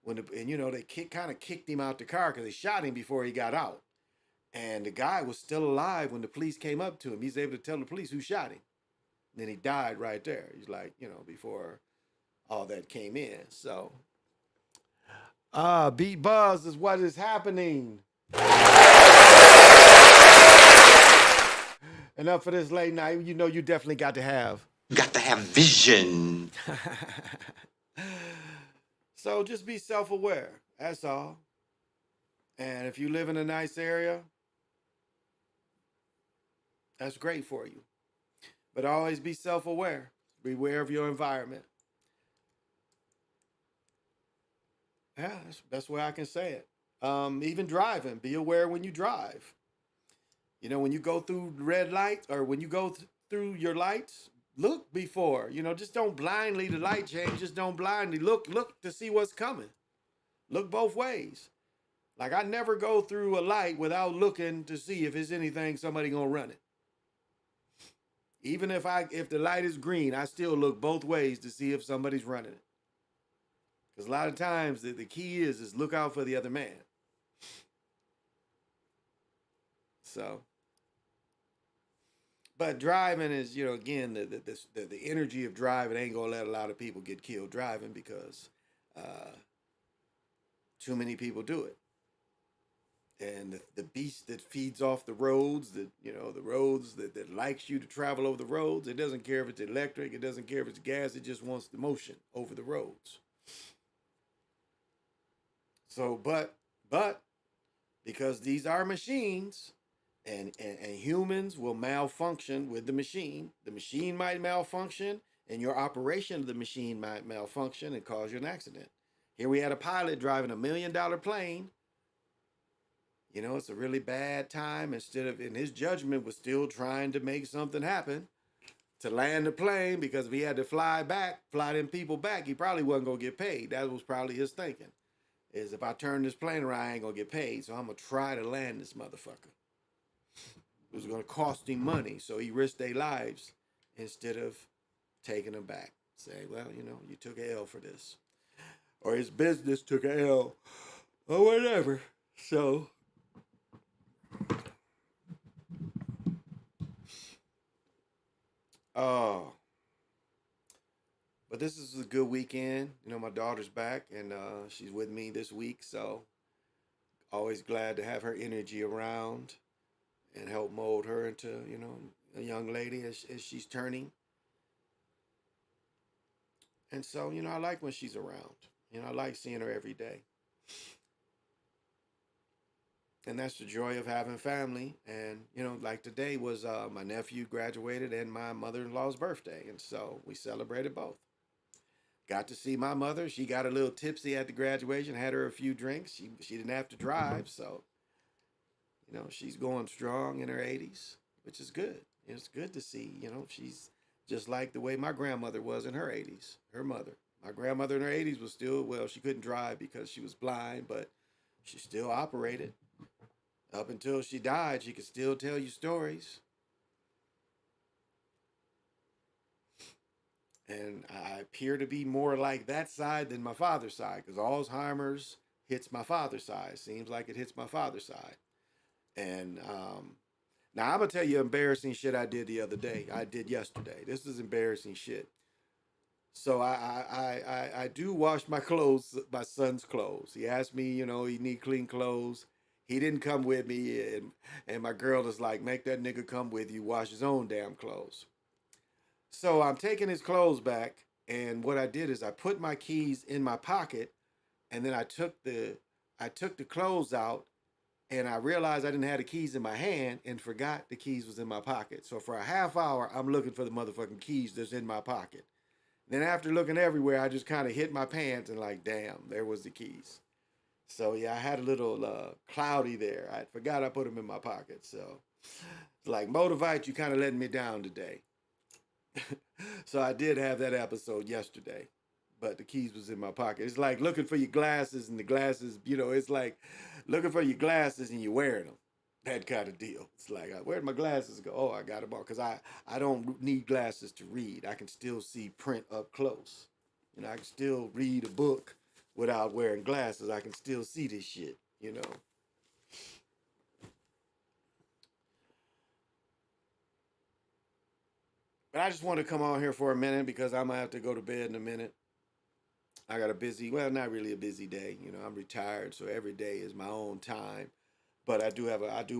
They kind of kicked him out the car because they shot him before he got out. And the guy was still alive when the police came up to him. He's able to tell the police who shot him. And then he died right there. He's like, before all that came in. So, Beat Buzz is what is happening. Enough for this late night. You definitely got to have vision. So just be self-aware. That's all. And if you live in a nice area, that's great for you. But always be self-aware. Be aware of your environment. Yeah, that's the best way I can say it. Even driving, be aware when you drive. When you go through red lights or when you go through your lights, look before. Just don't blindly, the light change, just don't blindly look to see what's coming. Look both ways. Like, I never go through a light without looking to see if there's anything somebody gonna run it. Even if the light is green, I still look both ways to see if somebody's running it. Because a lot of times the key is look out for the other man. So, but driving is, again, the energy of driving ain't gonna let a lot of people get killed driving because too many people do it. And the beast that feeds off the roads, the roads that likes you to travel over the roads, it doesn't care if it's electric, it doesn't care if it's gas, it just wants the motion over the roads. So, but because these are machines and humans will malfunction with the machine might malfunction and your operation of the machine might malfunction and cause you an accident. Here we had a pilot driving $1 million plane. It's a really bad time. In his judgment was still trying to make something happen to land the plane, because if he had to fly them people back, he probably wasn't going to get paid. That was probably his thinking, is if I turn this plane around, I ain't going to get paid. So I'm going to try to land this motherfucker. It was going to cost him money. So he risked their lives instead of taking them back. Say, well, you know, you took an L for this. Or his business took an L or whatever. So but this is a good weekend. You know, my daughter's back and she's with me this week, so always glad to have her energy around and help mold her into, you know, a young lady as she's turning. And so, you know, I like when she's around. You know, I like seeing her every day. And that's the joy of having family. And, you know, like today was my nephew graduated and my mother-in-law's birthday. And so we celebrated both. Got to see my mother. She got a little tipsy at the graduation, had her a few drinks. She didn't have to drive. So, you know, she's going strong in her 80s, which is good. It's good to see, you know, she's just like the way my grandmother was in her 80s, her mother. My grandmother in her 80s was still, well, she couldn't drive because she was blind, but she still operated. Up until she died, she could still tell you stories. And I appear to be more like that side than my father's side, because Alzheimer's hits my father's side. Seems like it hits my father's side. And now I'm going to tell you embarrassing shit I did the other day. I did yesterday. This is embarrassing shit. So I do wash my clothes, my son's clothes. He asked me, you know, he need clean clothes. He didn't come with me, and my girl is like, make that nigga come with you, wash his own damn clothes. So I'm taking his clothes back, and what I did is I put my keys in my pocket, and then I took the clothes out, and I realized I didn't have the keys in my hand and forgot the keys was in my pocket. So for a half hour, I'm looking for the motherfucking keys that's in my pocket. Then after looking everywhere, I just kind of hit my pants and like, damn, there was the keys. So yeah, I had a little cloudy there. I forgot I put them in my pocket. So it's like, Motivite, you kind of letting me down today. So I did have that episode yesterday, but the keys was in my pocket. It's like looking for your glasses and the glasses, you know, it's like looking for your glasses and you're wearing them. That kind of deal. It's like, where'd my glasses go? Oh, I got them on. Because I don't need glasses to read. I can still see print up close. You know, I can still read a book without wearing glasses. I can still see this shit, you know. But I just want to come on here for a minute because I'm going to have to go to bed in a minute. I got a busy, well, not really a busy day. You know, I'm retired, so every day is my own time. But I do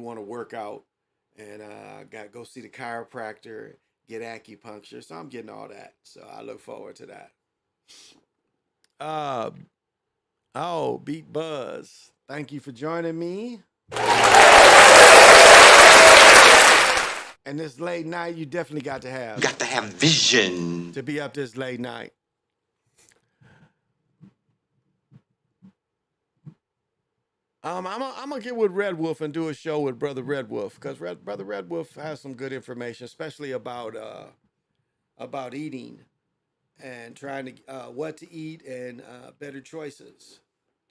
want to work out, and I got to go see the chiropractor, get acupuncture. So I'm getting all that. So I look forward to that. Beat Buzz, thank you for joining me. And this late night, you definitely got to have. You got to have vision. To be up this late night. I'm gonna get with Red Wolf and do a show with Brother Red Wolf because Brother Red Wolf has some good information, especially about eating and trying to what to eat and better choices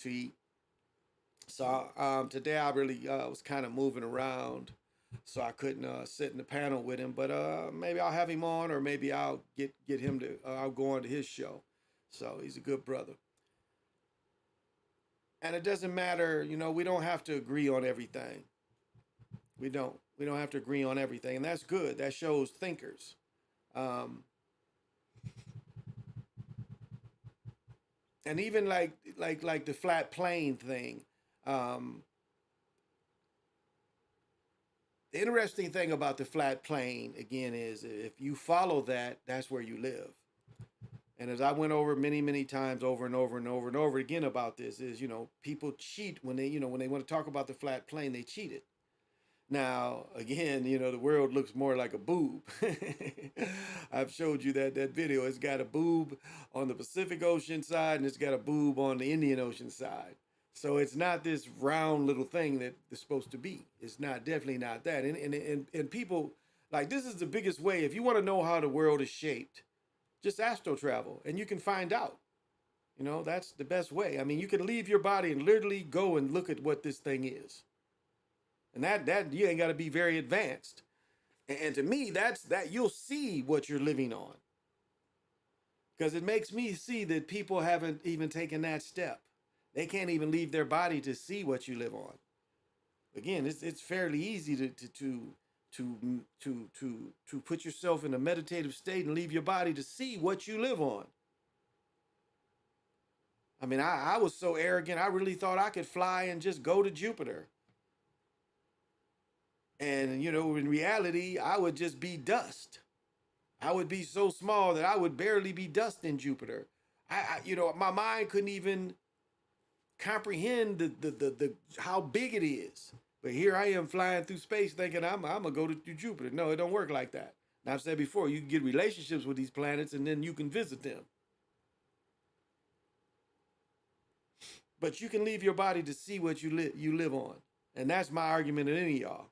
to eat. So today I really was kind of moving around, so I couldn't sit in the panel with him. But maybe I'll have him on, or maybe I'll get him to. I'll go on to his show. So he's a good brother. And it doesn't matter, you know, we don't have to agree on everything. We don't have to agree on everything, and that's good. That shows thinkers. And even like the flat plane thing. The interesting thing about the flat plane again is if you follow that, that's where you live. And as I went over many times over and over again about this is, you know, people cheat when they want to talk about the flat plane, they cheated. Now, again, you know, the world looks more like a boob. I've showed you that video. It's got a boob on the Pacific Ocean side and it's got a boob on the Indian Ocean side. So it's not this round little thing that it's supposed to be. It's definitely not that. And people, like, this is the biggest way. If you want to know how the world is shaped, just astro travel and you can find out. You know, that's the best way. I mean, you can leave your body and literally go and look at what this thing is. And that you ain't got to be very advanced. And to me, that you'll see what you're living on. Because it makes me see that people haven't even taken that step. They can't even leave their body to see what you live on. Again, it's fairly easy to put yourself in a meditative state and leave your body to see what you live on. I mean, I was so arrogant, I really thought I could fly and just go to Jupiter. And, you know, in reality, I would just be dust. I would be so small that I would barely be dust in Jupiter. You know, my mind couldn't even comprehend the how big it is. But here I am flying through space thinking I'm gonna go to Jupiter. No, it don't work like that. And I've said before, you can get relationships with these planets and then you can visit them. But you can leave your body to see what you live on. And that's my argument to any of y'all.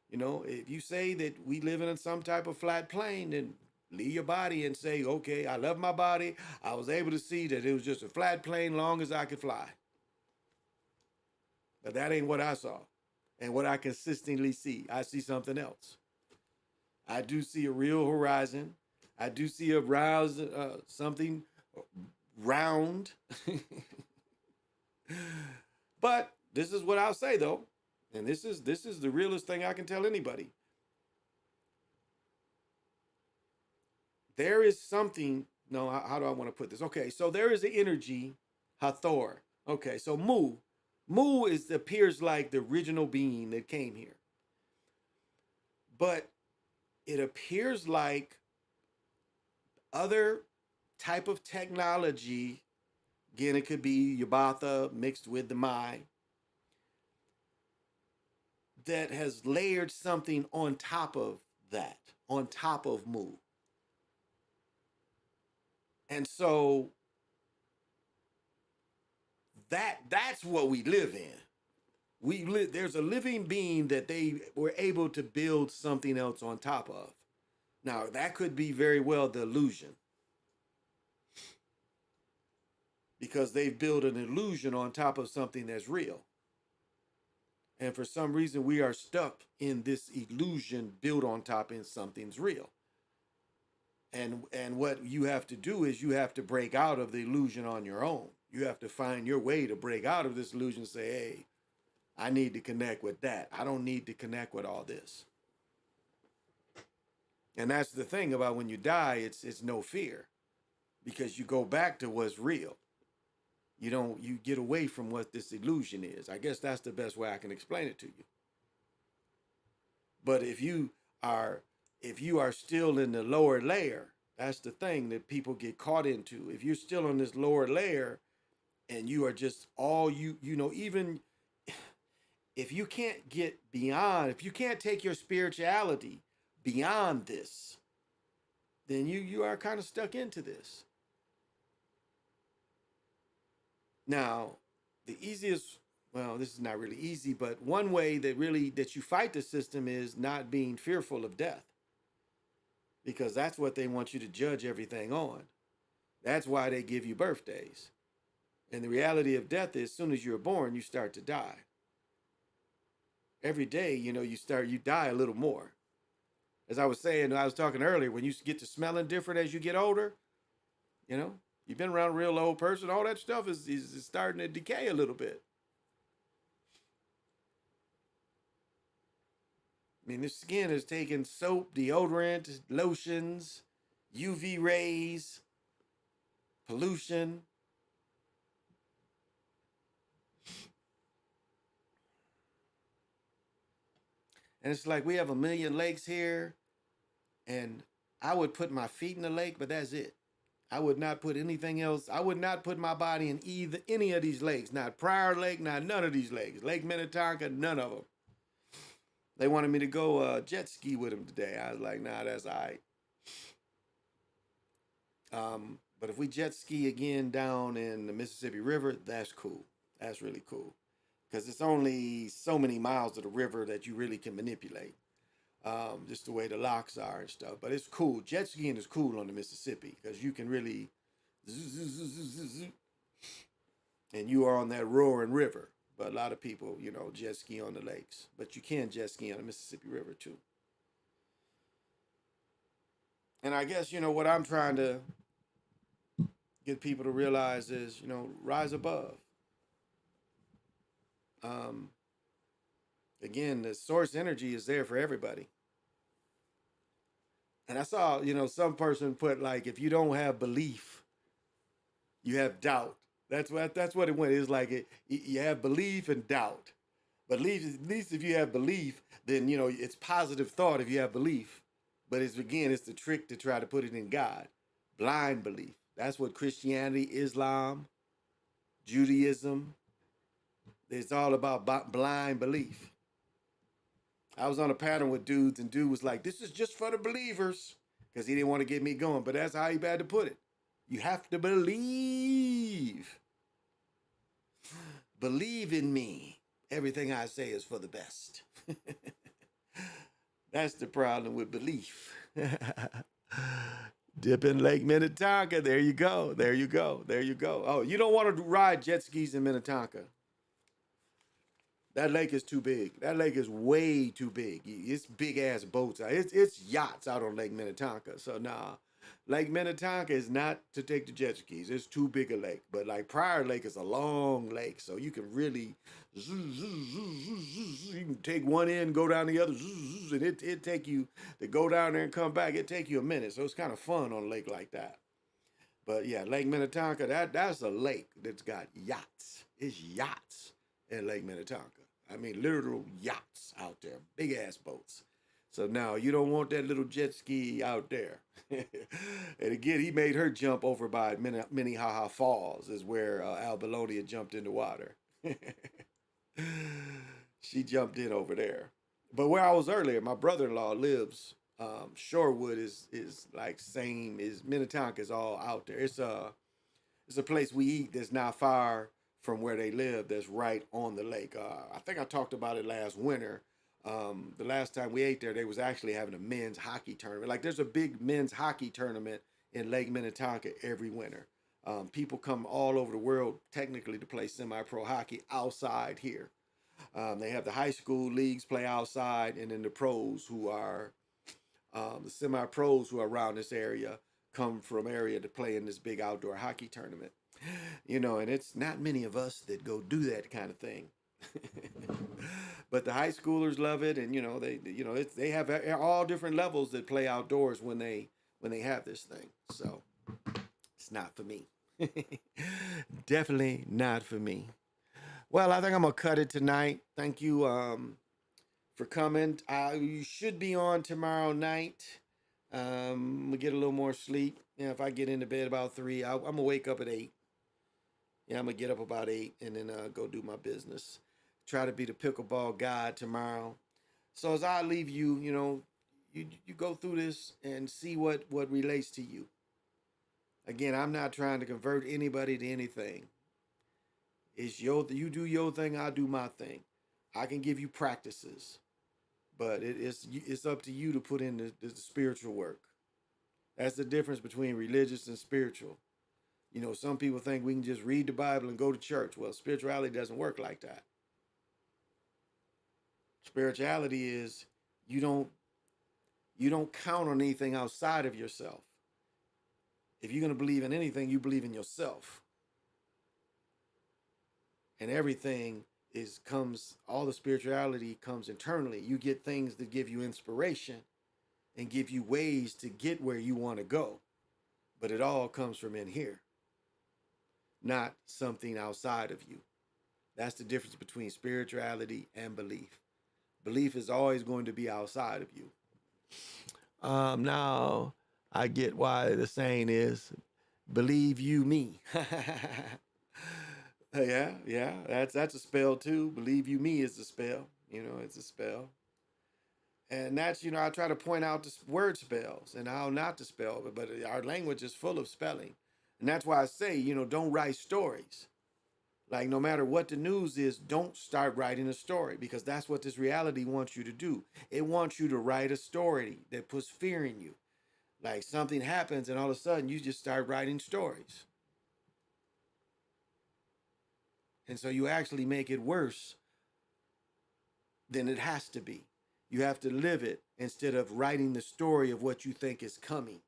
You know, if you say that we live in some type of flat plane, then leave your body and say, okay, I love my body. I was able to see that it was just a flat plane long as I could fly. But that ain't what I saw. And what I consistently see, I see something else. I do see a real horizon. I do see something round. But this is what I'll say though, and this is the realest thing I can tell anybody. There is something, no, how do I want to put this? Okay, so there is an energy, Hathor. Okay, so Mu appears like the original being that came here. But it appears like other type of technology. Again, it could be Yabatha mixed with the Mai that has layered something on top of that, on top of Mu. And so that's what we live in. There's a living being that they were able to build something else on top of. Now, that could be very well the illusion. Because they've built an illusion on top of something that's real. And for some reason, we are stuck in this illusion built on top of something's real. And what you have to do is you have to break out of the illusion on your own. You have to find your way to break out of this illusion and say, hey, I need to connect with that. I don't need to connect with all this. And that's the thing about when you die, it's no fear. Because you go back to what's real. You get away from what this illusion is. I guess that's the best way I can explain it to you. But if you are still in the lower layer, that's the thing that people get caught into. If you're still on this lower layer and you are just all even if you can't get beyond, if you can't take your spirituality beyond this, then you are kind of stuck into this. Now, the easiest, well, this is not really easy, but one way that you fight the system is not being fearful of death. Because that's what they want you to judge everything on. That's why they give you birthdays. And the reality of death is, as soon as you're born, you start to die. Every day, you die a little more. As I was saying, I was talking earlier, when you get to smelling different as you get older, you've been around a real old person, all that stuff is starting to decay a little bit. I mean, the skin is taking soap, deodorant, lotions, UV rays, pollution. And it's like we have 1 million lakes here, and I would put my feet in the lake, but that's it. I would not put anything else. I would not put my body in any of these lakes. Not Prior Lake, not none of these lakes. Lake Minnetonka, none of them. They wanted me to go jet ski with them today. I was like, nah, that's all right. But if we jet ski again down in the Mississippi River, that's cool. That's really cool. Because it's only so many miles of the river that you really can manipulate. Just the way the locks are and stuff. But it's cool. Jet skiing is cool on the Mississippi because you can really and you are on that roaring river. But a lot of people, you know, jet ski on the lakes. But you can jet ski on the Mississippi River too. And I guess, you know, what I'm trying to get people to realize is, you know, rise above. Again, the source energy is there for everybody. And I saw, you know, some person put like, if you don't have belief, you have doubt. That's what it went. It's like you have belief and doubt. But at least if you have belief, then, you know, it's positive thought if you have belief. But it's the trick to try to put it in God. Blind belief. That's what Christianity, Islam, Judaism, it's all about blind belief. I was on a pattern with dudes, and dude was like, this is just for the believers, because he didn't want to get me going. But that's how he had to put it. You have to believe. Believe in me. Everything I say is for the best. That's the problem with belief. Dip in Lake Minnetonka. There you go. There you go. There you go. Oh, you don't want to ride jet skis in Minnetonka. That lake is too big. That lake is way too big. It's big ass boats. It's yachts out on Lake Minnetonka. So nah, Lake Minnetonka is not to take the jet skis. It's too big a lake. But like Prior Lake is a long lake, so you can really you can take one end, go down the other, and it take you to go down there and come back. It take you a minute. So it's kind of fun on a lake like that. But yeah, Lake Minnetonka, that's a lake that's got yachts. It's yachts in Lake Minnetonka. I mean, literal yachts out there, big ass boats. So now you don't want that little jet ski out there. And again, he made her jump over by Minnehaha Falls, is where Albelonia jumped in the water. She jumped in over there. But where I was earlier, my brother-in-law lives. Shorewood is like same as Minnetonka is all out there. It's a place we eat that's not far from where they live, that's right on the lake. I think I talked about it last winter. The last time we ate there, they was actually having a men's hockey tournament. Like there's a big men's hockey tournament in Lake Minnetonka every winter. People come all over the world technically to play semi-pro hockey outside here. They have the high school leagues play outside, and then the pros who are, the semi-pros who are around this area come from area to play in this big outdoor hockey tournament. You know, and it's not many of us that go do that kind of thing. But the high schoolers love it, and they have all different levels that play outdoors when they have this thing. So it's not for me. Definitely not for me. Well, I think I'm gonna cut it tonight. Thank you for coming. You should be on tomorrow night. I'm gonna get a little more sleep. If I get into bed about 3, I'm gonna wake up at 8. Yeah, I'm gonna get up about 8 and then go do my business. Try to be the pickleball guide tomorrow. So as I leave you, you go through this and see what relates to you. Again, I'm not trying to convert anybody to anything. It's you do your thing, I do my thing. I can give you practices, but it's up to you to put in the spiritual work. That's the difference between religious and spiritual. Some people think we can just read the Bible and go to church. Well, spirituality doesn't work like that. Spirituality is you don't count on anything outside of yourself. If you're going to believe in anything, you believe in yourself. And everything all the spirituality comes internally. You get things that give you inspiration and give you ways to get where you want to go. But it all comes from in here, not something outside of you. That's the difference between spirituality and belief. Belief is always going to be outside of you. Now I get why the saying is, believe you me. Yeah, that's a spell too. Believe you me is a spell. It's a spell. And that's, I try to point out the word spells and how not to spell, but our language is full of spelling. And that's why I say, don't write stories. Like, no matter what the news is, don't start writing a story, because that's what this reality wants you to do. It wants you to write a story that puts fear in you. Like something happens and all of a sudden you just start writing stories. And so you actually make it worse than it has to be. You have to live it instead of writing the story of what you think is coming,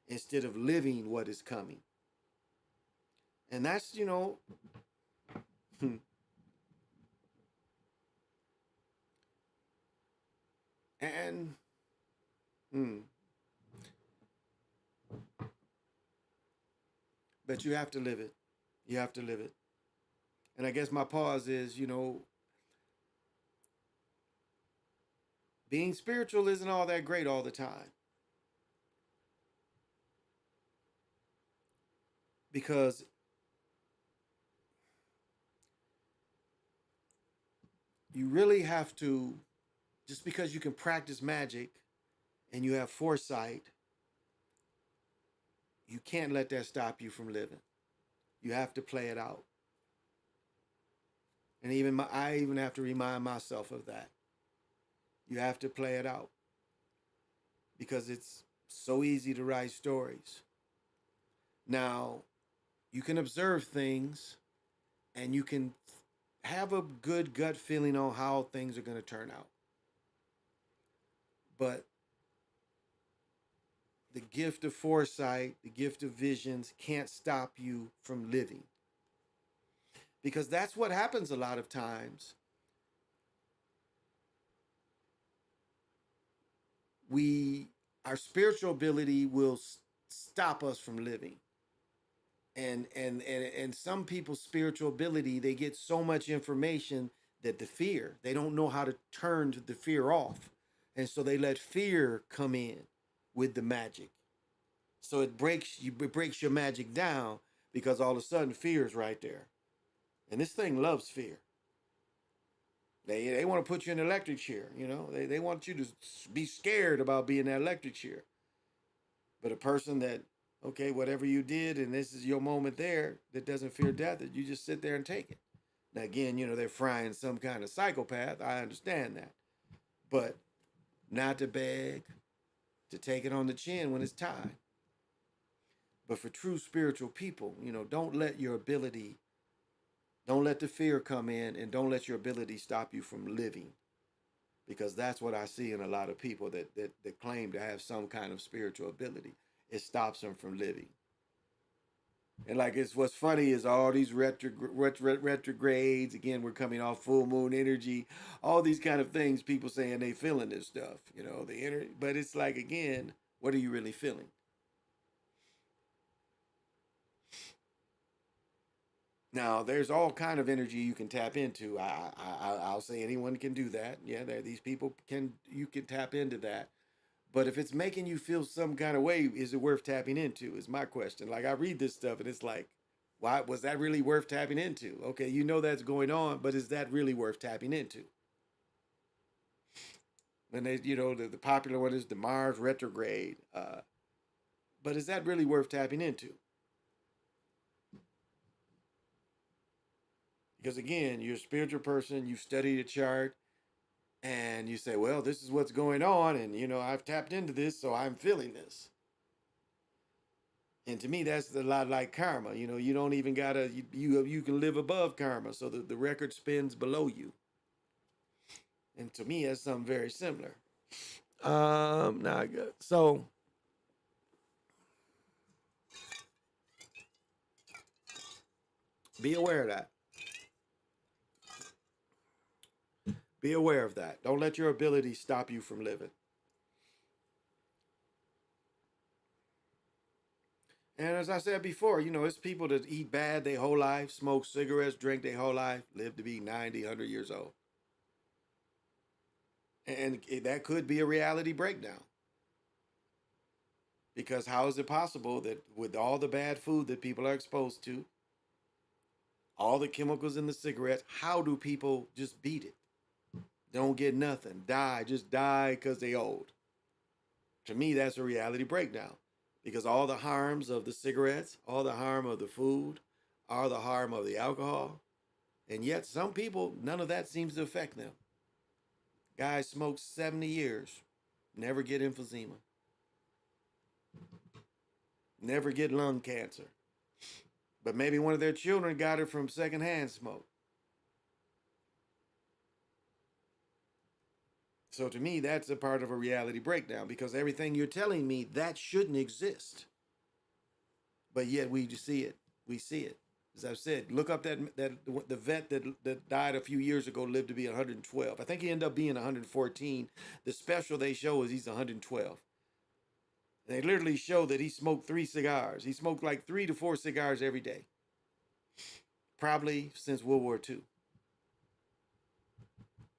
instead of living what is coming. And that's, you know, and but you have to live it. You have to live it. And I guess my pause is, you know, being spiritual isn't all that great all the time. Because you really have to, just because you can practice magic and you have foresight, you can't let that stop you from living. You have to play it out. And I even have to remind myself of that. You have to play it out. Because it's so easy to write stories. Now, you can observe things and you can have a good gut feeling on how things are going to turn out. But the gift of foresight, the gift of visions can't stop you from living. Because that's what happens a lot of times. Our spiritual ability will stop us from living. And some people's spiritual ability, they get so much information that they don't know how to turn the fear off. And so they let fear come in with the magic. So it breaks your magic down because all of a sudden fear is right there. And this thing loves fear. They want to put you in an electric chair, you know. They want you to be scared about being in that electric chair. But a person that, okay, whatever you did, and this is your moment there, that doesn't fear death, that you just sit there and take it. Now, again, you know, they're frying some kind of psychopath. I understand that. But not to beg, to take it on the chin when it's time. But for true spiritual people, you know, don't let the fear come in, and don't let your ability stop you from living. Because that's what I see in a lot of people that claim to have some kind of spiritual ability. It stops them from living. And like, what's funny is all these retrogrades, again, we're coming off full moon energy, all these kind of things, people saying they feeling this stuff, you know, but it's like, again, what are you really feeling? Now, there's all kind of energy you can tap into. I'll say anyone can do that. Yeah, these people you can tap into that. But if it's making you feel some kind of way, is it worth tapping into? Is my question. Like, I read this stuff and it's like, why was that really worth tapping into? Okay, you know that's going on, but is that really worth tapping into? And they, you know, the popular one is the Mars retrograde. But is that really worth tapping into? Because again, you're a spiritual person, you've studied a chart, and you say, well, this is what's going on, and you know, I've tapped into this, so I'm feeling this. And to me, that's a lot like karma. You know, you don't even gotta, you can live above karma, so the record spins below you. And to me, that's something very similar. Now, so be aware of that. Be aware of that. Don't let your ability stop you from living. And as I said before, you know, it's people that eat bad their whole life, smoke cigarettes, drink their whole life, live to be 90, 100 years old. And that could be a reality breakdown. Because how is it possible that with all the bad food that people are exposed to, all the chemicals in the cigarettes, how do people just beat it? Don't get nothing, just die because they old. To me, that's a reality breakdown. Because all the harms of the cigarettes, all the harm of the food, all the harm of the alcohol, and yet some people, none of that seems to affect them. Guys smoke 70 years, never get emphysema, never get lung cancer. But maybe one of their children got it from secondhand smoke. So to me, that's a part of a reality breakdown, because everything you're telling me, that shouldn't exist. But yet we see it. We see it. As I've said, look up the vet that died a few years ago lived to be 112. I think he ended up being 114. The special they show is he's 112. They literally show that he smoked 3 cigars. He smoked like 3 to 4 cigars every day. Probably since World War II.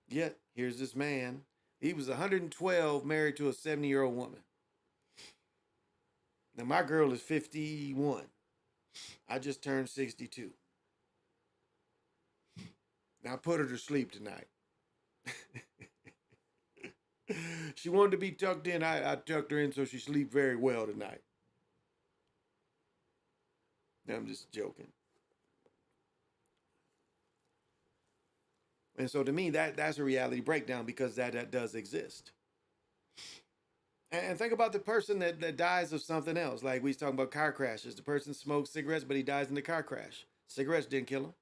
Yet, here's this man. He was 112, married to a 70-year-old woman. Now, my girl is 51. I just turned 62. Now, put her to sleep tonight. She wanted to be tucked in. I tucked her in so she sleep very well tonight. I'm just joking. And so to me, that's a reality breakdown, because that does exist. And think about the person that dies of something else. Like we was talking about car crashes. The person smokes cigarettes, but he dies in the car crash. Cigarettes didn't kill him,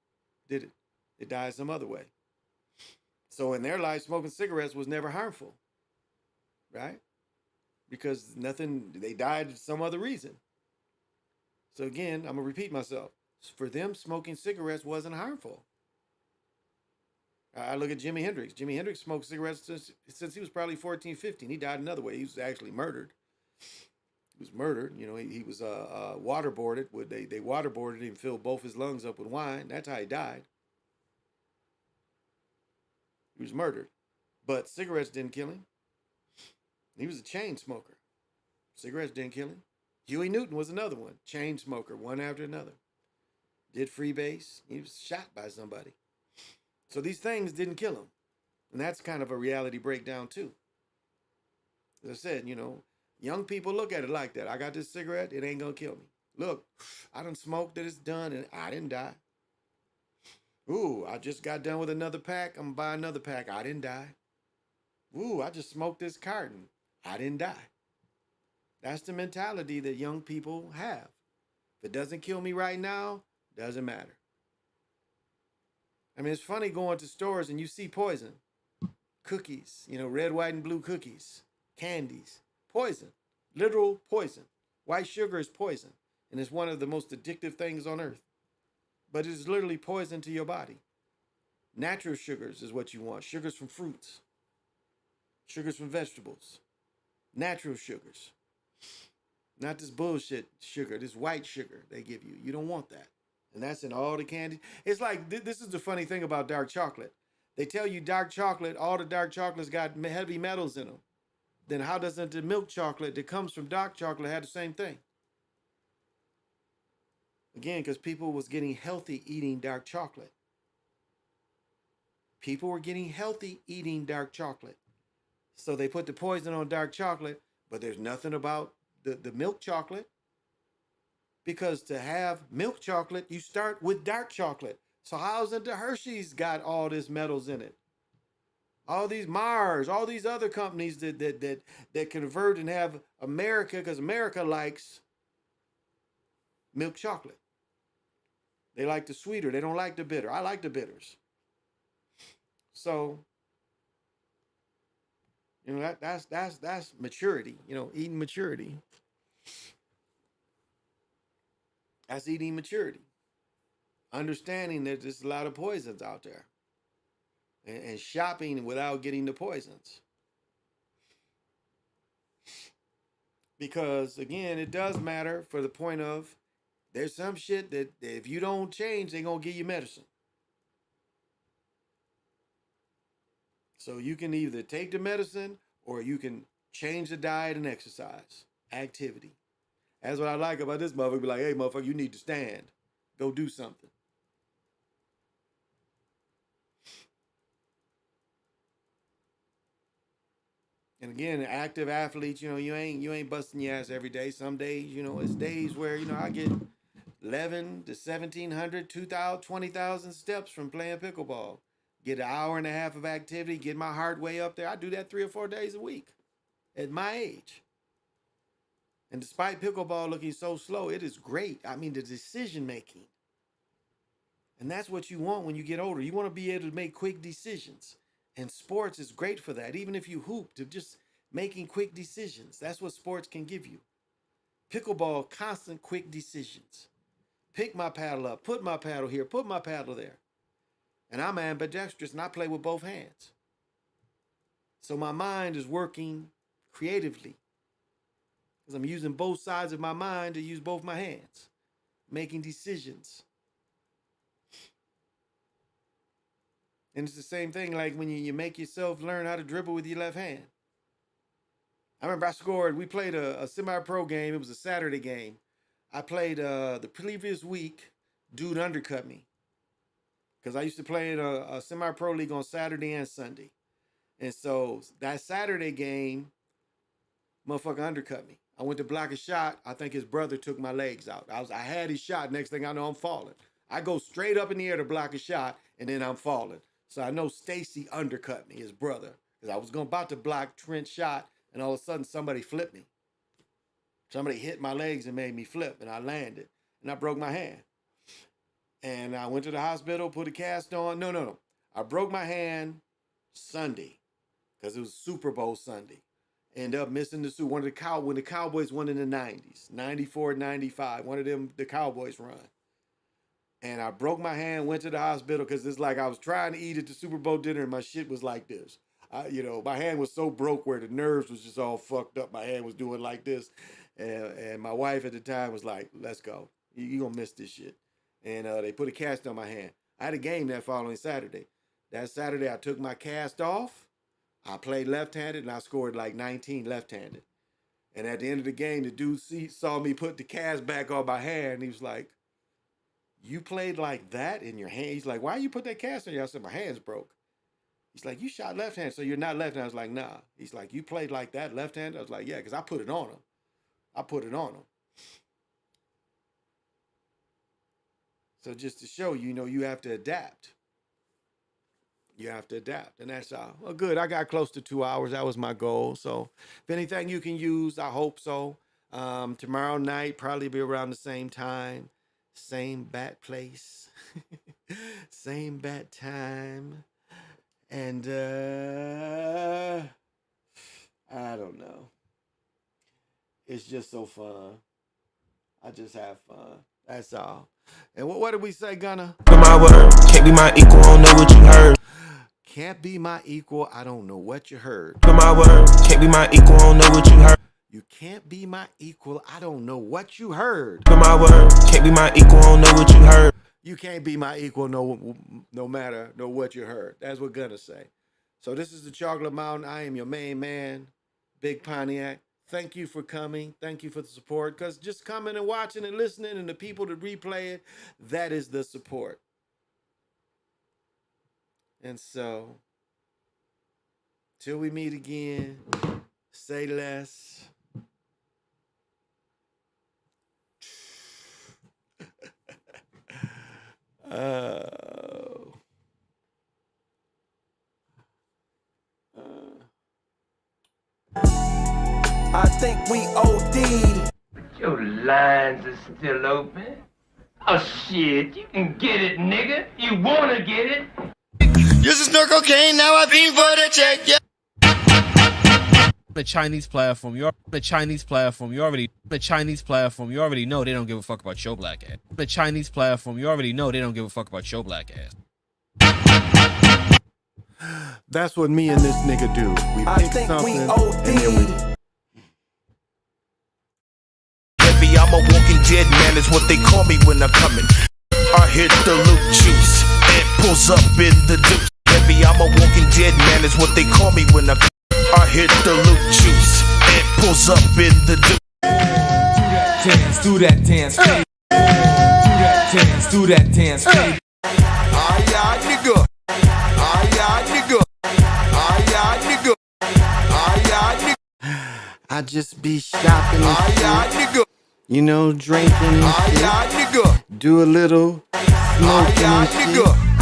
did it? It died some other way. So in their life, smoking cigarettes was never harmful, right? Because they died for some other reason. So again, I'm gonna repeat myself. For them, smoking cigarettes wasn't harmful. I look at Jimi Hendrix. Jimi Hendrix smoked cigarettes since he was probably 14, 15. He died another way. He was actually murdered. He was murdered. You know, he was waterboarded. They waterboarded him and filled both his lungs up with wine. That's how he died. He was murdered. But cigarettes didn't kill him. He was a chain smoker. Cigarettes didn't kill him. Huey Newton was another one. Chain smoker, one after another. Did freebase. He was shot by somebody. So these things didn't kill him. And that's kind of a reality breakdown too. As I said, you know, young people look at it like that. I got this cigarette, it ain't gonna kill me. Look, I done smoked it, it's done, and I didn't die. Ooh, I just got done with another pack, I'm gonna buy another pack, I didn't die. Ooh, I just smoked this carton, I didn't die. That's the mentality that young people have. If it doesn't kill me right now, doesn't matter. I mean, it's funny going to stores and you see poison. Cookies, you know, red, white, and blue cookies, candies, poison, literal poison. White sugar is poison, and it's one of the most addictive things on earth. But it is literally poison to your body. Natural sugars is what you want. Sugars from fruits, sugars from vegetables, natural sugars. Not this bullshit sugar, this white sugar they give you. You don't want that. And that's in all the candy. It's like, this is the funny thing about dark chocolate. They tell you dark chocolate, all the dark chocolates got heavy metals in them. Then how doesn't the milk chocolate that comes from dark chocolate have the same thing? Again, because people was getting healthy eating dark chocolate. People were getting healthy eating dark chocolate. So they put the poison on dark chocolate, but there's nothing about the milk chocolate. Because to have milk chocolate, you start with dark chocolate. So how's it the Hershey's got all this metals in it? All these Mars, all these other companies that convert and have America, because America likes milk chocolate. They like the sweeter. They don't like the bitter. I like the bitters. So, you know, that's maturity, you know, eating maturity. That's eating maturity. Understanding that there's a lot of poisons out there. And shopping without getting the poisons. Because, again, it does matter for the point of there's some shit that if you don't change, they're going to give you medicine. So you can either take the medicine or you can change the diet and exercise, activity. That's what I like about this motherfucker. Be like, hey, motherfucker, you need to stand. Go do something. And again, active athletes, you know, you ain't busting your ass every day. Some days, you know, it's days where, you know, I get 11 to 1,700, 2,000, 20,000 steps from playing pickleball. Get an hour and a half of activity, get my heart way up there. I do that 3 or 4 days a week at my age. And despite pickleball looking so slow, it is great. I mean, the decision making And that's what you want when you get older. You want to be able to make quick decisions. And sports is great for that. Even if you hoop, to just making quick decisions. That's what sports can give you. Pickleball, constant quick decisions. Pick my paddle up, put my paddle here, put my paddle there. And I'm ambidextrous and I play with both hands. So my mind is working creatively. Because I'm using both sides of my mind to use both my hands. Making decisions. And it's the same thing like when you make yourself learn how to dribble with your left hand. I remember we played a semi-pro game. It was a Saturday game. I played the previous week, dude undercut me. Because I used to play in a semi-pro league on Saturday and Sunday. And so that Saturday game, motherfucker undercut me. I went to block a shot. I think his brother took my legs out. I had his shot. Next thing I know, I'm falling. I go straight up in the air to block a shot, and then I'm falling. So I know Stacy undercut me, his brother. Because I was about to block Trent's shot, and all of a sudden somebody flipped me. Somebody hit my legs and made me flip, and I landed. And I broke my hand. And I went to the hospital, put a cast on. No. I broke my hand Sunday, because it was Super Bowl Sunday. Ended up missing the Super Bowl. When the Cowboys won in the 90s, 94, 95, one of them, the Cowboys run. And I broke my hand, went to the hospital, because it's like I was trying to eat at the Super Bowl dinner, and my shit was like this. My hand was so broke where the nerves was just all fucked up. My hand was doing like this. And my wife at the time was like, let's go. You're going to miss this shit. And they put a cast on my hand. I had a game that following Saturday. That Saturday, I took my cast off. I played left-handed, and I scored like 19 left-handed. And at the end of the game, the dude saw me put the cast back on my hand. And he was like, you played like that in your hand? He's like, why you put that cast on you? I said, my hand's broke. He's like, you shot left-handed, so you're not left-handed. I was like, nah. He's like, you played like that left-handed? I was like, yeah, because I put it on him. So just to show you, you have to adapt. You have to adapt, and that's all. Well, good. I got close to 2 hours. That was my goal. So if anything you can use, I hope so. Tomorrow night, probably be around the same time. Same bat place. Same bat time. And I don't know. It's just so fun. I just have fun. That's all. And what did we say, Gunna? My word, can't be my equal, I don't know what you heard. Can't be my equal, I don't know what you heard. My word, can't be my equal, I don't know what you heard. You can't be my equal, I don't know what you heard. My word, can't be my equal, I don't know what you heard. You can't be my equal no matter what you heard. That's what Gunna say. So this is the Chocolate Mountain. I am your main man, Big Pontiac. Thank you for coming. Thank you for the support. Because just coming and watching and listening and the people that replay it, that is the support. And so, till we meet again, say less. I think we OD'd. Your lines are still open. Oh shit, you can get it, nigga. You wanna get it? Used to snort cocaine, now I think for the check, yeah. The Chinese platform, you already know they don't give a fuck about your black ass. The Chinese platform, you already know they don't give a fuck about your black ass. That's what me and this nigga do. We pick something and then we... Baby, I'm a walking dead man, is what they call me when I'm coming. I hit the loot juice, it pulls up in the deuce. Baby, I'm a walking dead man, is what they call me when I'm coming. I hit the loot juice, it pulls up in the deuce. Do that dance, do that dance. Aye, nigga. I just be shopping and shit. You know, drinking and shit. Do a little smoking and shit.